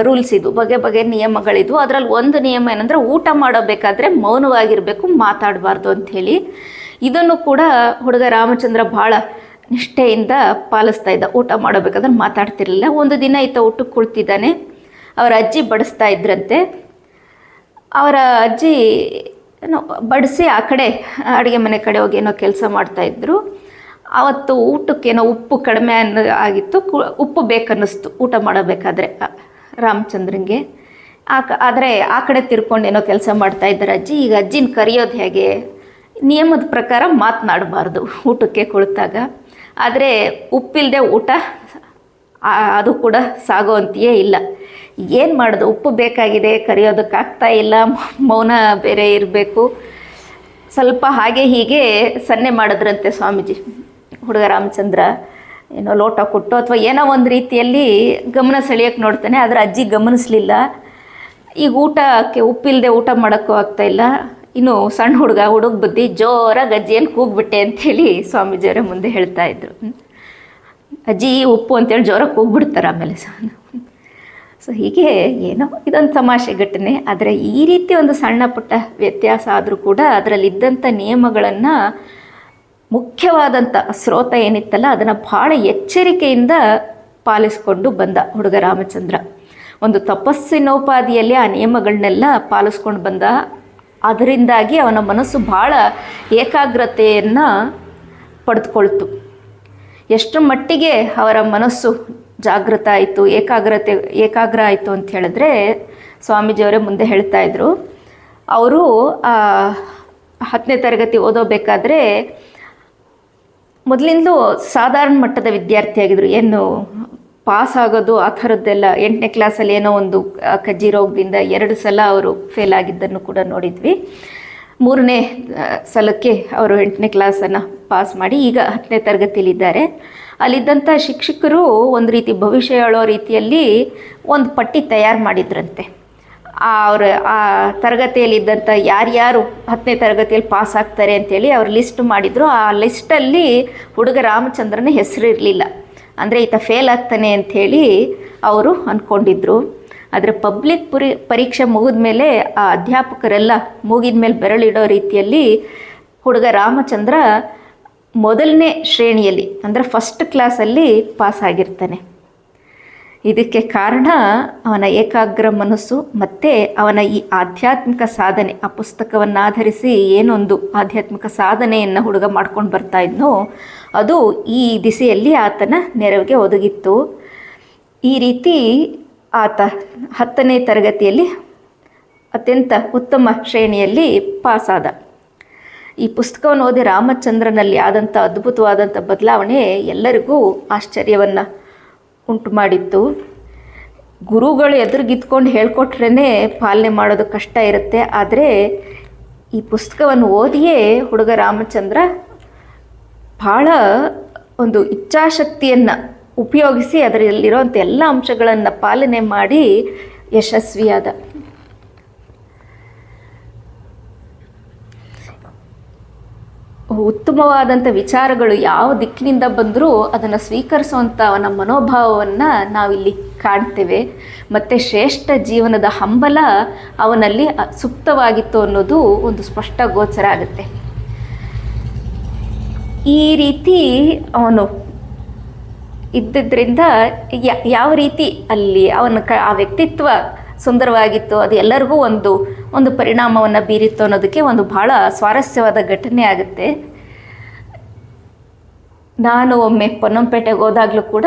ರೂಲ್ಸ್ ಇದು, ಬಗೆ ಬಗೆಯ ನಿಯಮಗಳಿದ್ವು. ಅದರಲ್ಲಿ ಒಂದು ನಿಯಮ ಏನಂದರೆ ಊಟ ಮಾಡೋಬೇಕಾದ್ರೆ ಮೌನವಾಗಿರಬೇಕು, ಮಾತಾಡಬಾರ್ದು ಅಂಥೇಳಿ. ಇದನ್ನು ಕೂಡ ಹುಡುಗ ರಾಮಚಂದ್ರ ಭಾಳ ನಿಷ್ಠೆಯಿಂದ ಪಾಲಿಸ್ತಾ ಇದ್ದ. ಊಟ ಮಾಡೋಬೇಕಾದ್ರೆ ಮಾತಾಡ್ತಿರಲಿಲ್ಲ. ಒಂದು ದಿನ ಈತ ಊಟಕ್ಕೆ ಕುಳಿತಿದ್ದಾನೆ. ಅವರ ಅಜ್ಜಿ ಬಡಿಸ್ತಾ ಇದ್ರಂತೆ. ಅವರ ಅಜ್ಜಿ ಬಡಿಸಿ ಆ ಕಡೆ ಅಡುಗೆ ಮನೆ ಕಡೆ ಹೋಗಿ ಏನೋ ಕೆಲಸ ಮಾಡ್ತಾಯಿದ್ರು. ಆವತ್ತು ಊಟಕ್ಕೇನೋ ಉಪ್ಪು ಕಡಿಮೆ ಆಗಿತ್ತು, ಉಪ್ಪು ಬೇಕನ್ನಿಸ್ತು ಊಟ ಮಾಡಬೇಕಾದ್ರೆ ರಾಮಚಂದ್ರನಿಗೆ. ಆದರೆ ಆ ಕಡೆ ತಿರ್ಕೊಂಡು ಏನೋ ಕೆಲಸ ಮಾಡ್ತಾಯಿದ್ದಾರೆ ಅಜ್ಜಿ. ಈಗ ಅಜ್ಜಿನ ಕರೆಯೋದು ಹೇಗೆ? ನಿಯಮದ ಪ್ರಕಾರ ಮಾತನಾಡಬಾರ್ದು ಊಟಕ್ಕೆ ಕುಳಿತಾಗ. ಆದರೆ ಉಪ್ಪಿಲ್ಲದೆ ಊಟ ಅದು ಕೂಡ ಸಾಗೋವಂತೆಯೇ ಇಲ್ಲ. ಏನು ಮಾಡೋದು? ಉಪ್ಪು ಬೇಕಾಗಿದೆ, ಕರೆಯೋದಕ್ಕಾಗ್ತಾ ಇಲ್ಲ, ಮೌನ ಬೇರೆ ಇರಬೇಕು. ಸ್ವಲ್ಪ ಹಾಗೆ ಹೀಗೆ ಸನ್ನೆ ಮಾಡಿದ್ರಂತೆ ಸ್ವಾಮೀಜಿ. ಹುಡುಗ ರಾಮಚಂದ್ರ ಏನೋ ಲೋಟ ಕೊಟ್ಟು ಅಥವಾ ಏನೋ ಒಂದು ರೀತಿಯಲ್ಲಿ ಗಮನ ಸೆಳೆಯೋಕ್ಕೆ ನೋಡ್ತಾನೆ. ಆದರೆ ಅಜ್ಜಿ ಗಮನಿಸಲಿಲ್ಲ. ಈಗ ಊಟಕ್ಕೆ ಉಪ್ಪಿಲ್ಲದೆ ಊಟ ಮಾಡೋಕ್ಕೂ ಆಗ್ತಾಯಿಲ್ಲ. ಇನ್ನು ಸಣ್ಣ ಹುಡುಗ ಬುದ್ಧಿ ಜೋರಾಗಿ ಅಜ್ಜಿಯನ್ನು ಕೂಗ್ಬಿಟ್ಟೆ ಅಂಥೇಳಿ ಸ್ವಾಮೀಜಿಯವರೇ ಮುಂದೆ ಹೇಳ್ತಾಯಿದ್ರು. ಅಜ್ಜಿ ಉಪ್ಪು ಅಂತೇಳಿ ಜೋರಾಗಿ ಕೂಗ್ಬಿಡ್ತಾರೆ. ಆಮೇಲೆ ಸೊ ಹೀಗೆ ಏನೋ ಇದೊಂದು ತಮಾಷೆ ಘಟನೆ. ಆದರೆ ಈ ರೀತಿ ಒಂದು ಸಣ್ಣ ಪುಟ್ಟ ವ್ಯತ್ಯಾಸ ಆದರೂ ಕೂಡ ಅದರಲ್ಲಿದ್ದಂಥ ನಿಯಮಗಳನ್ನು, ಮುಖ್ಯವಾದಂಥ ಸ್ರೋತ ಏನಿತ್ತಲ್ಲ ಅದನ್ನು ಭಾಳ ಎಚ್ಚರಿಕೆಯಿಂದ ಪಾಲಿಸ್ಕೊಂಡು ಬಂದ ಹುಡುಗ ರಾಮಚಂದ್ರ. ಒಂದು ತಪಸ್ಸಿನೋಪಾದಿಯಲ್ಲಿ ಆ ನಿಯಮಗಳನ್ನೆಲ್ಲ ಪಾಲಿಸ್ಕೊಂಡು ಬಂದ. ಅದರಿಂದಾಗಿ ಅವನ ಮನಸ್ಸು ಭಾಳ ಏಕಾಗ್ರತೆಯನ್ನು ಪಡೆದುಕೊಳ್ತು. ಎಷ್ಟು ಮಟ್ಟಿಗೆ ಅವರ ಮನಸ್ಸು ಜಾಗೃತ ಆಯಿತು, ಏಕಾಗ್ರ ಆಯಿತು ಅಂತ ಹೇಳಿದ್ರೆ ಸ್ವಾಮೀಜಿಯವರೇ ಮುಂದೆ ಹೇಳ್ತಾ ಇದ್ರು. ಅವರು 10ನೇ ತರಗತಿ ಓದೋಬೇಕಾದ್ರೆ ಮೊದಲಿಂದಲೂ ಸಾಧಾರಣ ಮಟ್ಟದ ವಿದ್ಯಾರ್ಥಿಯಾಗಿದ್ದರು. ಏನು ಪಾಸ್ ಆಗೋದು ಆ ಥರದ್ದೆಲ್ಲ 8ನೇ ಕ್ಲಾಸಲ್ಲಿ ಏನೋ ಒಂದು ಕಜ್ಜಿ ರೋಗದಿಂದ 2 ಸಲ ಅವರು ಫೇಲ್ ಆಗಿದ್ದನ್ನು ಕೂಡ ನೋಡಿದ್ವಿ. 3ನೇ ಸಲಕ್ಕೆ ಅವರು 8ನೇ ಕ್ಲಾಸನ್ನು ಪಾಸ್ ಮಾಡಿ ಈಗ 10ನೇ ತರಗತಿಯಲ್ಲಿದ್ದಾರೆ. ಅಲ್ಲಿದ್ದಂಥ ಶಿಕ್ಷಕರು ಒಂದು ರೀತಿ ಭವಿಷ್ಯ ಹೇಳೋ ರೀತಿಯಲ್ಲಿ ಒಂದು ಪಟ್ಟಿ ತಯಾರು ಮಾಡಿದ್ರಂತೆ. ಆ ತರಗತಿಯಲ್ಲಿದ್ದಂಥ ಯಾರ್ಯಾರು 10ನೇ ತರಗತಿಯಲ್ಲಿ ಪಾಸ್ ಆಗ್ತಾರೆ ಅಂಥೇಳಿ ಅವ್ರು ಲಿಸ್ಟ್ ಮಾಡಿದರು. ಆ ಲಿಸ್ಟಲ್ಲಿ ಹುಡುಗ ರಾಮಚಂದ್ರನ ಹೆಸರು ಇರಲಿಲ್ಲ. ಅಂದರೆ ಈತ ಫೇಲ್ ಆಗ್ತಾನೆ ಅಂಥೇಳಿ ಅವರು ಅಂದ್ಕೊಂಡಿದ್ರು. ಆದರೆ ಪಬ್ಲಿಕ್ ಪರೀಕ್ಷೆ ಮುಗಿದ ಮೇಲೆ ಆ ಅಧ್ಯಾಪಕರೆಲ್ಲ ಮುಗಿದ ಮೇಲೆ ಬೆರಳಿಡೋ ರೀತಿಯಲ್ಲಿ ಹುಡುಗ ರಾಮಚಂದ್ರ 1ನೇ ಶ್ರೇಣಿಯಲ್ಲಿ ಅಂದರೆ ಫಸ್ಟ್ ಕ್ಲಾಸಲ್ಲಿ ಪಾಸ್ ಆಗಿರ್ತಾನೆ. ಇದಕ್ಕೆ ಕಾರಣ ಅವನ ಏಕಾಗ್ರ ಮನಸ್ಸು ಮತ್ತು ಅವನ ಈ ಆಧ್ಯಾತ್ಮಿಕ ಸಾಧನೆ. ಆ ಪುಸ್ತಕವನ್ನು ಆಧರಿಸಿ ಏನೊಂದು ಆಧ್ಯಾತ್ಮಿಕ ಸಾಧನೆಯನ್ನು ಹುಡುಗ ಮಾಡ್ಕೊಂಡು ಬರ್ತಾ ಇದ್ನೋ ಅದು ಈ ದಿಸೆಯಲ್ಲಿ ಆತನ ನೆರವಿಗೆ ಒದಗಿತ್ತು. ಈ ರೀತಿ ಆತ 10ನೇ ತರಗತಿಯಲ್ಲಿ ಅತ್ಯಂತ ಉತ್ತಮ ಶ್ರೇಣಿಯಲ್ಲಿ ಪಾಸಾದ. ಈ ಪುಸ್ತಕವನ್ನು ಓದಿ ರಾಮಚಂದ್ರನಲ್ಲಿ ಆದಂಥ ಅದ್ಭುತವಾದಂಥ ಬದಲಾವಣೆ ಎಲ್ಲರಿಗೂ ಆಶ್ಚರ್ಯವನ್ನು ಉಂಟು ಮಾಡಿತ್ತು. ಗುರುಗಳು ಎದುರುಗಿದ್ಕೊಂಡು ಹೇಳ್ಕೊಟ್ರೇ ಪಾಲನೆ ಮಾಡೋದು ಕಷ್ಟ ಇರುತ್ತೆ. ಆದರೆ ಈ ಪುಸ್ತಕವನ್ನು ಓದಿಯೇ ಹುಡುಗ ರಾಮಚಂದ್ರ ಭಾಳ ಒಂದು ಇಚ್ಛಾಶಕ್ತಿಯನ್ನು ಉಪಯೋಗಿಸಿ ಅದರಲ್ಲಿರೋಂಥ ಎಲ್ಲ ಅಂಶಗಳನ್ನು ಪಾಲನೆ ಮಾಡಿ ಯಶಸ್ವಿಯಾದ. ಉತ್ತಮವಾದಂಥ ವಿಚಾರಗಳು ಯಾವ ದಿಕ್ಕಿನಿಂದ ಬಂದರೂ ಅದನ್ನು ಸ್ವೀಕರಿಸುವಂಥ ಅವನ ಮನೋಭಾವವನ್ನು ನಾವಿಲ್ಲಿ ಕಾಣ್ತೇವೆ. ಮತ್ತು ಶ್ರೇಷ್ಠ ಜೀವನದ ಹಂಬಲ ಅವನಲ್ಲಿ ಸುಪ್ತವಾಗಿತ್ತು ಅನ್ನೋದು ಒಂದು ಸ್ಪಷ್ಟ ಗೋಚರ ಆಗುತ್ತೆ. ಈ ರೀತಿ ಅವನು ಇದ್ದಿದ್ದರಿಂದ ಯಾವ ರೀತಿ ಅಲ್ಲಿ ಅವನ ಆ ವ್ಯಕ್ತಿತ್ವ ಸುಂದರವಾಗಿತ್ತು, ಅದು ಎಲ್ಲರಿಗೂ ಒಂದು ಪರಿಣಾಮವನ್ನು ಬೀರಿತ್ತು ಅನ್ನೋದಕ್ಕೆ ಒಂದು ಭಾಳ ಸ್ವಾರಸ್ಯವಾದ ಘಟನೆ ಆಗುತ್ತೆ. ನಾನು ಒಮ್ಮೆ ಪೊನ್ನಂಪೇಟೆಗೆ ಹೋದಾಗಲೂ ಕೂಡ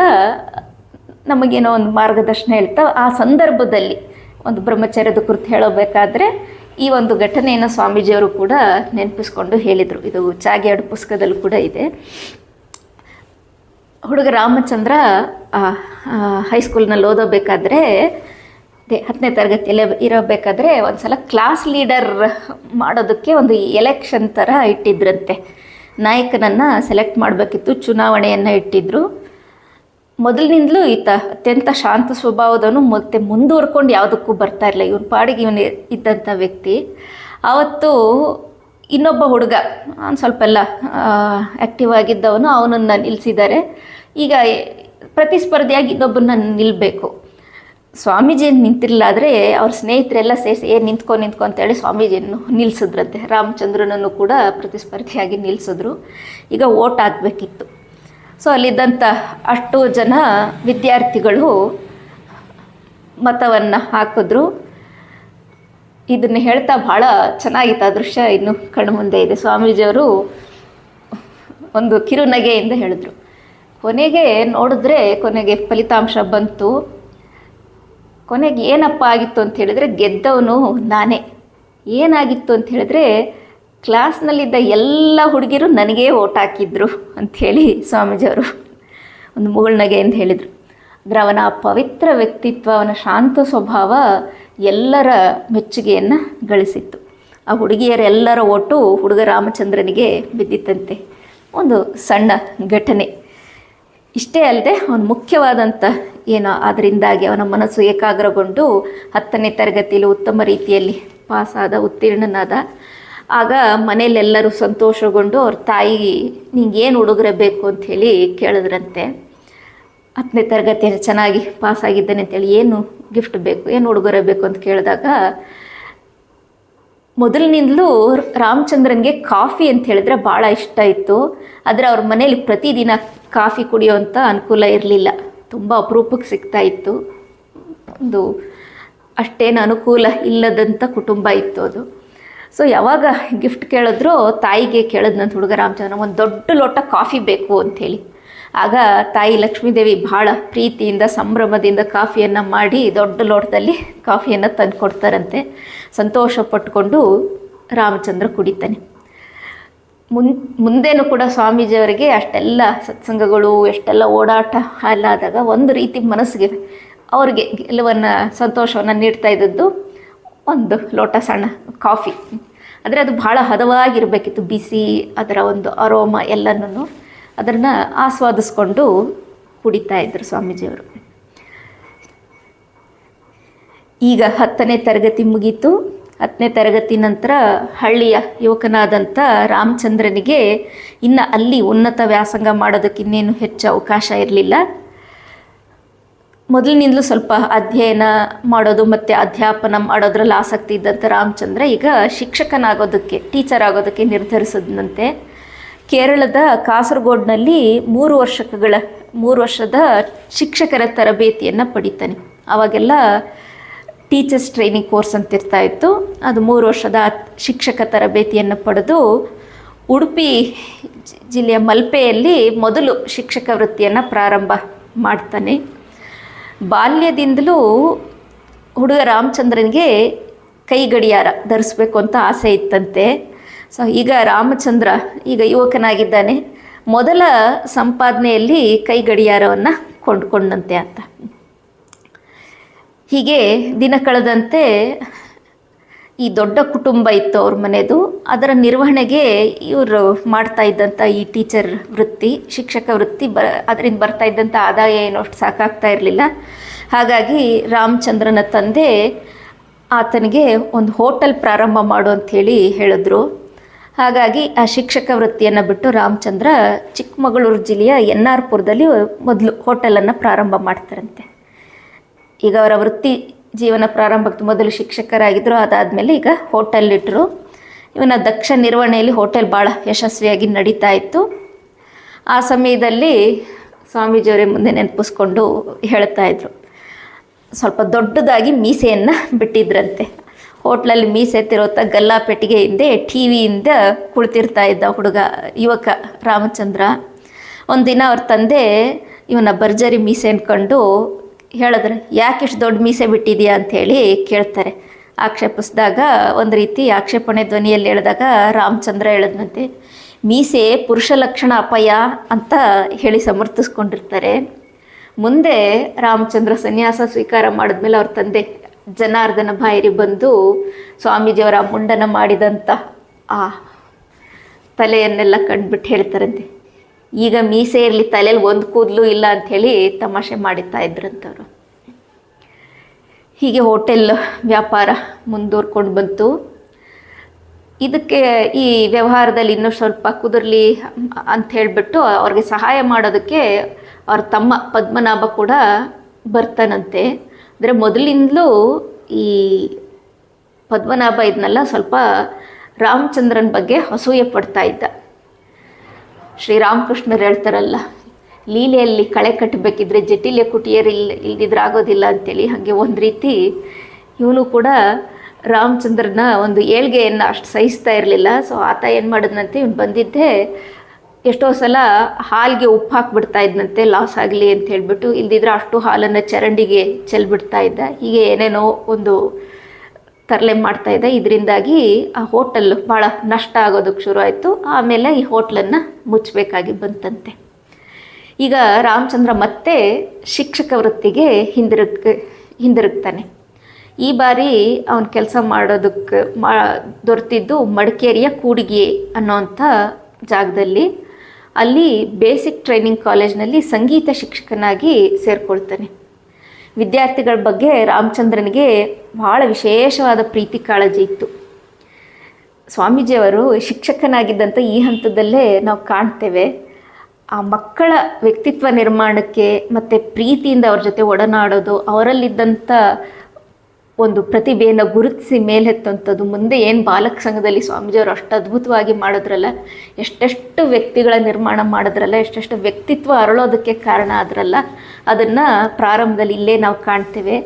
ನಮಗೇನೋ ಒಂದು ಮಾರ್ಗದರ್ಶನ ಹೇಳ್ತಾ ಆ ಸಂದರ್ಭದಲ್ಲಿ ಒಂದು ಬ್ರಹ್ಮಚರ್ಯದ ಕುರಿತು ಹೇಳಬೇಕಾದ್ರೆ ಈ ಒಂದು ಘಟನೆಯನ್ನು ಸ್ವಾಮೀಜಿಯವರು ಕೂಡ ನೆನಪಿಸ್ಕೊಂಡು ಹೇಳಿದರು. ಇದು ಚಾಗ್ಯಾಡು ಪುಸ್ತಕದಲ್ಲೂ ಕೂಡ ಇದೆ. ಹುಡುಗ ರಾಮಚಂದ್ರ ಹೈಸ್ಕೂಲ್ನಲ್ಲಿ ಓದೋಬೇಕಾದ್ರೆ 10ನೇ ತರಗತಿಯಲ್ಲೇ ಇರಬೇಕಾದ್ರೆ ಒಂದು ಸಲ ಕ್ಲಾಸ್ ಲೀಡರ್ ಮಾಡೋದಕ್ಕೆ ಒಂದು ಎಲೆಕ್ಷನ್ ಥರ ಇಟ್ಟಿದ್ರಂತೆ. ನಾಯಕನನ್ನು ಸೆಲೆಕ್ಟ್ ಮಾಡಬೇಕಿತ್ತು, ಚುನಾವಣೆಯನ್ನು ಇಟ್ಟಿದ್ದರು. ಮೊದಲಿನಿಂದಲೂ ಈತ ಅತ್ಯಂತ ಶಾಂತ ಸ್ವಭಾವದವನು, ಮತ್ತು ಮುಂದುವರ್ಕೊಂಡು ಯಾವುದಕ್ಕೂ ಬರ್ತಾ ಇರಲಿಲ್ಲ. ಇವನ ಪಾಡಿಗೆ ಇವನು ಇದ್ದಂಥ ವ್ಯಕ್ತಿ. ಆವತ್ತು ಇನ್ನೊಬ್ಬ ಹುಡುಗ ಒಂದು ಸ್ವಲ್ಪ ಎಲ್ಲ ಆ್ಯಕ್ಟಿವ್ ಆಗಿದ್ದವನು, ಅವನನ್ನು ನಿಲ್ಲಿಸಿದ್ದಾರೆ. ಈಗ ಪ್ರತಿಸ್ಪರ್ಧಿಯಾಗಿ ಇನ್ನೊಬ್ಬನ ನಿಲ್ಲಬೇಕು. ಸ್ವಾಮೀಜಿಯನ್ನು ನಿಂತಿರಲಿಲ್ಲ, ಆದರೆ ಅವ್ರ ಸ್ನೇಹಿತರೆಲ್ಲ ಸೇರಿಸಿ ನಿಂತ್ಕೊ ಅಂತೇಳಿ ಸ್ವಾಮೀಜಿಯನ್ನು ನಿಲ್ಲಿಸಿದ್ರಂತೆ. ರಾಮಚಂದ್ರನನ್ನು ಕೂಡ ಪ್ರತಿಸ್ಪರ್ಧಿಯಾಗಿ ನಿಲ್ಲಿಸಿದ್ರು. ಈಗ ಓಟ್ ಆಗಬೇಕಿತ್ತು. ಸೊ ಅಲ್ಲಿದ್ದಂಥ ಅಷ್ಟು ಜನ ವಿದ್ಯಾರ್ಥಿಗಳು ಮತವನ್ನು ಹಾಕಿದ್ರು. ಇದನ್ನು ಹೇಳ್ತಾ ಭಾಳ ಚೆನ್ನಾಗಿತ್ತು ಆ ದೃಶ್ಯ, ಇನ್ನು ಕಣ್ಣು ಮುಂದೆ ಇದೆ. ಸ್ವಾಮೀಜಿಯವರು ಒಂದು ಕಿರುನಗೆಯಿಂದ ಹೇಳಿದ್ರು. ಕೊನೆಗೆ ನೋಡಿದ್ರೆ ಕೊನೆಗೆ ಫಲಿತಾಂಶ ಬಂತು. ಕೊನೆಗೆ ಏನಪ್ಪ ಆಗಿತ್ತು ಅಂತ ಹೇಳಿದ್ರೆ ಗೆದ್ದವನು ನಾನೇ. ಏನಾಗಿತ್ತು ಅಂತ ಹೇಳಿದ್ರೆ ಕ್ಲಾಸ್ನಲ್ಲಿದ್ದ ಎಲ್ಲ ಹುಡುಗಿರು ನನಗೇ ಓಟ್ ಹಾಕಿದ್ರು ಅಂಥೇಳಿ ಸ್ವಾಮೀಜಿಯವರು ಒಂದು ಮುಗುಳ್ನಗೆಯಿಂದ ಹೇಳಿದರು. ಅಂದರೆ ಅವನ ಪವಿತ್ರ ವ್ಯಕ್ತಿತ್ವ, ಅವನ ಶಾಂತ ಸ್ವಭಾವ ಎಲ್ಲರ ಮೆಚ್ಚುಗೆಯನ್ನು ಗಳಿಸಿತ್ತು. ಆ ಹುಡುಗಿಯರೆಲ್ಲರ ಓಟು ಹುಡುಗ ರಾಮಚಂದ್ರನಿಗೆ ಬಿದ್ದಿತ್ತಂತೆ. ಒಂದು ಸಣ್ಣ ಘಟನೆ. ಇಷ್ಟೇ ಅಲ್ಲದೆ ಅವನು ಮುಖ್ಯವಾದಂಥ ಏನೋ ಅದರಿಂದಾಗಿ ಅವನ ಮನಸ್ಸು ಏಕಾಗ್ರಗೊಂಡು 10ನೇ ತರಗತಿಯಲ್ಲಿ ಉತ್ತಮ ರೀತಿಯಲ್ಲಿ ಪಾಸಾದ, ಉತ್ತೀರ್ಣನಾದ. ಆಗ ಮನೆಯಲ್ಲೆಲ್ಲರೂ ಸಂತೋಷಗೊಂಡು ಅವ್ರ ತಾಯಿ ನಿಂಗೇನು ಉಡುಗೊರೆ ಬೇಕು ಅಂಥೇಳಿ ಕೇಳಿದ್ರಂತೆ. 10ನೇ ತರಗತಿಯಲ್ಲಿ ಚೆನ್ನಾಗಿ ಪಾಸಾಗಿದ್ದೇನೆ ಅಂತೇಳಿ ಏನು ಗಿಫ್ಟ್ ಬೇಕು, ಏನು ಉಡುಗೊರೆ ಬೇಕು ಅಂತ ಕೇಳಿದಾಗ ಮೊದಲಿನಿಂದಲೂ ರಾಮಚಂದ್ರನಿಗೆ ಕಾಫಿ ಅಂತ ಹೇಳಿದ್ರೆ ಭಾಳ ಇಷ್ಟ ಇತ್ತು. ಆದರೆ ಅವ್ರ ಮನೇಲಿ ಪ್ರತಿದಿನ ಕಾಫಿ ಕುಡಿಯೋವಂಥ ಅನುಕೂಲ ಇರಲಿಲ್ಲ, ತುಂಬ ಅಪರೂಪಕ್ಕೆ ಸಿಗ್ತಾ ಇತ್ತು. ಒಂದು ಅಷ್ಟೇನು ಅನುಕೂಲ ಇಲ್ಲದಂಥ ಕುಟುಂಬ ಇತ್ತು ಅದು. ಸೊ ಯಾವಾಗ ಗಿಫ್ಟ್ ಕೇಳಿದ್ರೂ ತಾಯಿಗೆ ಕೇಳಿದ್ನಂತ ಹುಡುಗ ರಾಮಚಂದ್ರ, ಒಂದು ದೊಡ್ಡ ಲೋಟ ಕಾಫಿ ಬೇಕು ಅಂಥೇಳಿ. ಆಗ ತಾಯಿ ಲಕ್ಷ್ಮೀದೇವಿ ಭಾಳ ಪ್ರೀತಿಯಿಂದ ಸಂಭ್ರಮದಿಂದ ಕಾಫಿಯನ್ನು ಮಾಡಿ ದೊಡ್ಡ ಲೋಟದಲ್ಲಿ ಕಾಫಿಯನ್ನು ತಂದು ಕೊಡ್ತಾರಂತೆ. ಸಂತೋಷ ಪಟ್ಕೊಂಡು ರಾಮಚಂದ್ರ ಕುಡಿತಾನೆ. ಮುಂದೇನೂ ಕೂಡ ಸ್ವಾಮೀಜಿಯವರಿಗೆ ಅಷ್ಟೆಲ್ಲ ಸತ್ಸಂಗಗಳು ಎಷ್ಟೆಲ್ಲ ಓಡಾಟ ಅಲ್ಲಾದಾಗ ಒಂದು ರೀತಿ ಮನಸ್ಸಿಗೆ ಅವ್ರಿಗೆ ಗೆಲುವನ್ನು ಸಂತೋಷವನ್ನು ನೀಡ್ತಾ ಇದ್ದದ್ದು ಒಂದು ಲೋಟ ಸಣ್ಣ ಕಾಫಿ. ಆದರೆ ಅದು ಭಾಳ ಹದವಾಗಿರಬೇಕಿತ್ತು, ಬಿಸಿ, ಅದರ ಒಂದು ಅರೋಮ ಎಲ್ಲನೂ ಅದನ್ನು ಆಸ್ವಾದಿಸ್ಕೊಂಡು ಕುಡಿತಾ ಇದ್ದರು ಸ್ವಾಮೀಜಿಯವರು. ಈಗ 10ನೇ ತರಗತಿ ಮುಗೀತು. 10ನೇ ತರಗತಿ ನಂತರ ಹಳ್ಳಿಯ ಯುವಕನಾದಂಥ ರಾಮಚಂದ್ರನಿಗೆ ಇನ್ನು ಅಲ್ಲಿ ಉನ್ನತ ವ್ಯಾಸಂಗ ಮಾಡೋದಕ್ಕೆ ಇನ್ನೇನು ಹೆಚ್ಚು ಅವಕಾಶ ಇರಲಿಲ್ಲ. ಮೊದಲಿನಿಂದಲೂ ಸ್ವಲ್ಪ ಅಧ್ಯಯನ ಮಾಡೋದು ಮತ್ತು ಅಧ್ಯಾಪನ ಮಾಡೋದ್ರಲ್ಲಿ ಆಸಕ್ತಿ ಇದ್ದಂಥ ರಾಮಚಂದ್ರ ಈಗ ಶಿಕ್ಷಕನಾಗೋದಕ್ಕೆ, ಟೀಚರ್ ಆಗೋದಕ್ಕೆ ನಿರ್ಧರಿಸಿದಂತೆ. ಕೇರಳದ ಕಾಸರಗೋಡಿನಲ್ಲಿ 3 ವರ್ಷದ ಶಿಕ್ಷಕರ ತರಬೇತಿಯನ್ನು ಪಡಿತಾನೆ. ಆವಾಗೆಲ್ಲ ಟೀಚರ್ಸ್ ಟ್ರೈನಿಂಗ್ ಕೋರ್ಸ್ ಅಂತ ಇರ್ತಾಯಿತ್ತು. ಅದು 3 ವರ್ಷದ ಶಿಕ್ಷಕ ತರಬೇತಿಯನ್ನು ಪಡೆದು ಉಡುಪಿ ಜಿಲ್ಲೆಯ ಮಲ್ಪೆಯಲ್ಲಿ ಮೊದಲು ಶಿಕ್ಷಕ ವೃತ್ತಿಯನ್ನು ಪ್ರಾರಂಭ ಮಾಡ್ತಾನೆ. ಬಾಲ್ಯದಿಂದಲೂ ಹುಡುಗ ರಾಮಚಂದ್ರನಿಗೆ ಕೈ ಗಡಿಯಾರ ಧರಿಸ್ಬೇಕು ಅಂತ ಆಸೆ ಇತ್ತಂತೆ. ಸೊ ಈಗ ರಾಮಚಂದ್ರ ಈಗ ಯುವಕನಾಗಿದ್ದಾನೆ, ಮೊದಲ ಸಂಪಾದನೆಯಲ್ಲಿ ಕೈ ಗಡಿಯಾರವನ್ನು ಕೊಂಡ್ಕೊಂಡಂತೆ ಅಂತ. ಹೀಗೆ ದಿನ ಕಳೆದಂತೆ ಈ ದೊಡ್ಡ ಕುಟುಂಬ ಇತ್ತು ಅವ್ರ ಮನೆಯದು, ಅದರ ನಿರ್ವಹಣೆಗೆ ಇವರು ಮಾಡ್ತಾ ಇದ್ದಂಥ ಈ ಟೀಚರ್ ವೃತ್ತಿ, ಶಿಕ್ಷಕ ವೃತ್ತಿ ಅದರಿಂದ ಬರ್ತಾ ಇದ್ದಂಥ ಆದಾಯ ಏನೋ ಅಷ್ಟು ಸಾಕಾಗ್ತಾ ಇರಲಿಲ್ಲ. ಹಾಗಾಗಿ ರಾಮಚಂದ್ರನ ತಂದೆ ಆತನಿಗೆ ಒಂದು ಹೋಟೆಲ್ ಪ್ರಾರಂಭ ಮಾಡು ಅಂಥೇಳಿ ಹೇಳಿದ್ರು. ಹಾಗಾಗಿ ಆ ಶಿಕ್ಷಕ ವೃತ್ತಿಯನ್ನು ಬಿಟ್ಟು ರಾಮಚಂದ್ರ ಚಿಕ್ಕಮಗಳೂರು ಜಿಲ್ಲೆಯ NR ಪುರದಲ್ಲಿ ಮೊದಲು ಹೋಟೆಲನ್ನು ಪ್ರಾರಂಭ ಮಾಡ್ತಾರಂತೆ. ಈಗ ಅವರ ವೃತ್ತಿ ಜೀವನ ಪ್ರಾರಂಭಕ್ಕೆ ಮೊದಲು ಶಿಕ್ಷಕರಾಗಿದ್ದರು, ಅದಾದಮೇಲೆ ಈಗ ಹೋಟೆಲ್ ಇಟ್ಟರು. ಇವನ ದಕ್ಷ ನಿರ್ವಹಣೆಯಲ್ಲಿ ಹೋಟೆಲ್ ಭಾಳ ಯಶಸ್ವಿಯಾಗಿ ನಡೀತಾ ಇತ್ತು. ಆ ಸಮಯದಲ್ಲಿ ಸ್ವಾಮೀಜಿಯವರೇ ಮುಂದೆ ನೆನಪಿಸ್ಕೊಂಡು ಹೇಳ್ತಾ ಇದ್ರು, ಸ್ವಲ್ಪ ದೊಡ್ಡದಾಗಿ ಮೀಸೆಯನ್ನು ಬಿಟ್ಟಿದ್ರಂತೆ. ಹೋಟ್ಲಲ್ಲಿ ಮೀಸೆ ತಿರೋತ ಗಲ್ಲಾಪೆಟ್ಟಿಗೆ ಹಿಂದೆ ಟಿ ವಿಯಿಂದ ಕುಳಿತಿರ್ತಾ ಇದ್ದ ಯುವಕ ರಾಮಚಂದ್ರ. ಒಂದಿನ ಅವ್ರ ತಂದೆ ಇವನ ಭರ್ಜರಿ ಮೀಸೆ ಅನ್ಕೊಂಡು ಹೇಳಿದ್ರೆ, ಯಾಕೆ ಇಷ್ಟು ದೊಡ್ಡ ಮೀಸೆ ಬಿಟ್ಟಿದೆಯಾ ಅಂಥೇಳಿ ಕೇಳ್ತಾರೆ. ಆಕ್ಷೇಪಿಸಿದಾಗ ಒಂದು ರೀತಿ ಆಕ್ಷೇಪಣೆ ಧ್ವನಿಯಲ್ಲಿ ಹೇಳಿದಾಗ ರಾಮಚಂದ್ರ ಹೇಳಿದಂತೆ, ಮೀಸೆ ಪುರುಷ ಲಕ್ಷಣ ಅಪಾಯ ಅಂತ ಹೇಳಿ ಸಮರ್ಥಿಸ್ಕೊಂಡಿರ್ತಾರೆ. ಮುಂದೆ ರಾಮಚಂದ್ರ ಸನ್ಯಾಸ ಸ್ವೀಕಾರ ಮಾಡಿದ್ಮೇಲೆ ಅವ್ರ ತಂದೆ ಜನಾರ್ದನ ಭಾಯರಿ ಬಂದು ಸ್ವಾಮೀಜಿಯವರ ಮುಂಡನ ಮಾಡಿದಂಥ ಆ ತಲೆಯನ್ನೆಲ್ಲ ಕಂಡುಬಿಟ್ಟು ಹೇಳ್ತಾರಂತೆ, ಈಗ ಮೀಸೆ ಇರಲಿ, ತಲೆಯಲ್ಲಿ ಒಂದು ಕೂದಲು ಇಲ್ಲ ಅಂಥೇಳಿ ತಮಾಷೆ ಮಾಡುತ್ತಾ ಇದ್ರಂಥವ್ರು. ಹೀಗೆ ಹೋಟೆಲ್ ವ್ಯಾಪಾರ ಮುಂದುವರ್ಕೊಂಡು ಬಂತು. ಇದಕ್ಕೆ ಈ ವ್ಯವಹಾರದಲ್ಲಿ ಇನ್ನೂ ಸ್ವಲ್ಪ ಕುದುರ್ಲಿ ಅಂತ ಹೇಳಿಬಿಟ್ಟು ಅವ್ರಿಗೆ ಸಹಾಯ ಮಾಡೋದಕ್ಕೆ ಅವ್ರ ತಮ್ಮ ಪದ್ಮನಾಭ ಕೂಡ ಬರ್ತಾನಂತೆ. ಅಂದರೆ ಮೊದಲಿಂದಲೂ ಈ ಪದ್ಮನಾಭ ಇದನ್ನೆಲ್ಲ ಸ್ವಲ್ಪ ರಾಮಚಂದ್ರನ ಬಗ್ಗೆ ಅಸೂಯೆ ಪಡ್ತಾ ಇದ್ದ. ಶ್ರೀರಾಮಕೃಷ್ಣರು ಹೇಳ್ತಾರಲ್ಲ, ಲೀಲೆಯಲ್ಲಿ ಕಳೆ ಕಟ್ಟಬೇಕಿದ್ರೆ ಜಟಿಲ ಕುಟಿಯರು ಇಲ್ದಿದ್ರೆ ಆಗೋದಿಲ್ಲ ಅಂತೇಳಿ, ಹಾಗೆ ಒಂದು ರೀತಿ ಇವನು ಕೂಡ ರಾಮಚಂದ್ರನ ಒಂದು ಏಳ್ಗೆಯನ್ನು ಅಷ್ಟು ಸಹಿಸ್ತಾ ಇರಲಿಲ್ಲ. ಸೊ ಆತ ಏನು ಮಾಡಿದ್ನಂತೆ, ಇವನು ಬಂದಿದ್ದೆ ಎಷ್ಟೋ ಸಲ ಹಾಲಿಗೆ ಉಪ್ಪು ಹಾಕಿಬಿಡ್ತಾ ಇದ್ದಂತೆ, ಲಾಸ್ ಆಗಲಿ ಅಂತ ಹೇಳಿಬಿಟ್ಟು, ಇಲ್ದಿದ್ರೆ ಅಷ್ಟು ಹಾಲನ್ನು ಚರಂಡಿಗೆ ಚೆಲ್ಬಿಡ್ತಾ ಇದ್ದ. ಹೀಗೆ ಏನೇನೋ ಒಂದು ತರಲೆ ಮಾಡ್ತಾ ಇದ್ದ. ಇದರಿಂದಾಗಿ ಆ ಹೋಟೆಲ್ ಭಾಳ ನಷ್ಟ ಆಗೋದಕ್ಕೆ ಶುರು ಆಯಿತು. ಆಮೇಲೆ ಈ ಹೋಟ್ಲನ್ನು ಮುಚ್ಚಬೇಕಾಗಿ ಬಂತಂತೆ. ಈಗ ರಾಮಚಂದ್ರ ಮತ್ತೆ ಶಿಕ್ಷಕ ವೃತ್ತಿಗೆ ಹಿಂದಿರುಗ್ತಾನೆ. ಈ ಬಾರಿ ಅವನ ಕೆಲಸ ಮಾಡೋದಕ್ಕೆ ದೊರೆತಿದ್ದು ಮಡಿಕೇರಿಯ ಕೂಡಿಗೆ ಅನ್ನೋಂಥ ಜಾಗದಲ್ಲಿ. ಅಲ್ಲಿ ಬೇಸಿಕ್ ಟ್ರೈನಿಂಗ್ ಕಾಲೇಜ್ನಲ್ಲಿ ಸಂಗೀತ ಶಿಕ್ಷಕನಾಗಿ ಸೇರಿಕೊಳ್ತಾನೆ. ವಿದ್ಯಾರ್ಥಿಗಳ ಬಗ್ಗೆ ರಾಮಚಂದ್ರನಿಗೆ ಭಾಳ ವಿಶೇಷವಾದ ಪ್ರೀತಿ ಕಾಳಜಿ ಇತ್ತು. ಸ್ವಾಮೀಜಿಯವರು ಶಿಕ್ಷಕನಾಗಿದ್ದಂಥ ಈ ಹಂತದಲ್ಲೇ ನಾವು ಕಾಣ್ತೇವೆ. ಆ ಮಕ್ಕಳ ವ್ಯಕ್ತಿತ್ವ ನಿರ್ಮಾಣಕ್ಕೆ ಮತ್ತು ಪ್ರೀತಿಯಿಂದ ಅವ್ರ ಜೊತೆ ಒಡನಾಡೋದು, ಅವರಲ್ಲಿದ್ದಂಥ ಒಂದು ಪ್ರತಿಭೆಯನ್ನು ಗುರುತಿಸಿ ಮೇಲೆತ್ತುವಂಥದ್ದು, ಮುಂದೆ ಏನು ಬಾಲಕ ಸಂಘದಲ್ಲಿ ಸ್ವಾಮೀಜಿಯವರು ಅಷ್ಟು ಅದ್ಭುತವಾಗಿ ಮಾಡಿದ್ರಲ್ಲ, ಎಷ್ಟೆಷ್ಟು ವ್ಯಕ್ತಿಗಳ ನಿರ್ಮಾಣ ಮಾಡಿದ್ರಲ್ಲ, ಎಷ್ಟೆಷ್ಟು ವ್ಯಕ್ತಿತ್ವ ಅರಳೋದಕ್ಕೆ ಕಾರಣ ಆದ್ರಲ್ಲ, ಅದನ್ನು ಪ್ರಾರಂಭದಲ್ಲಿ ಇಲ್ಲೇ ನಾವು ಕಾಣ್ತೇವೆ.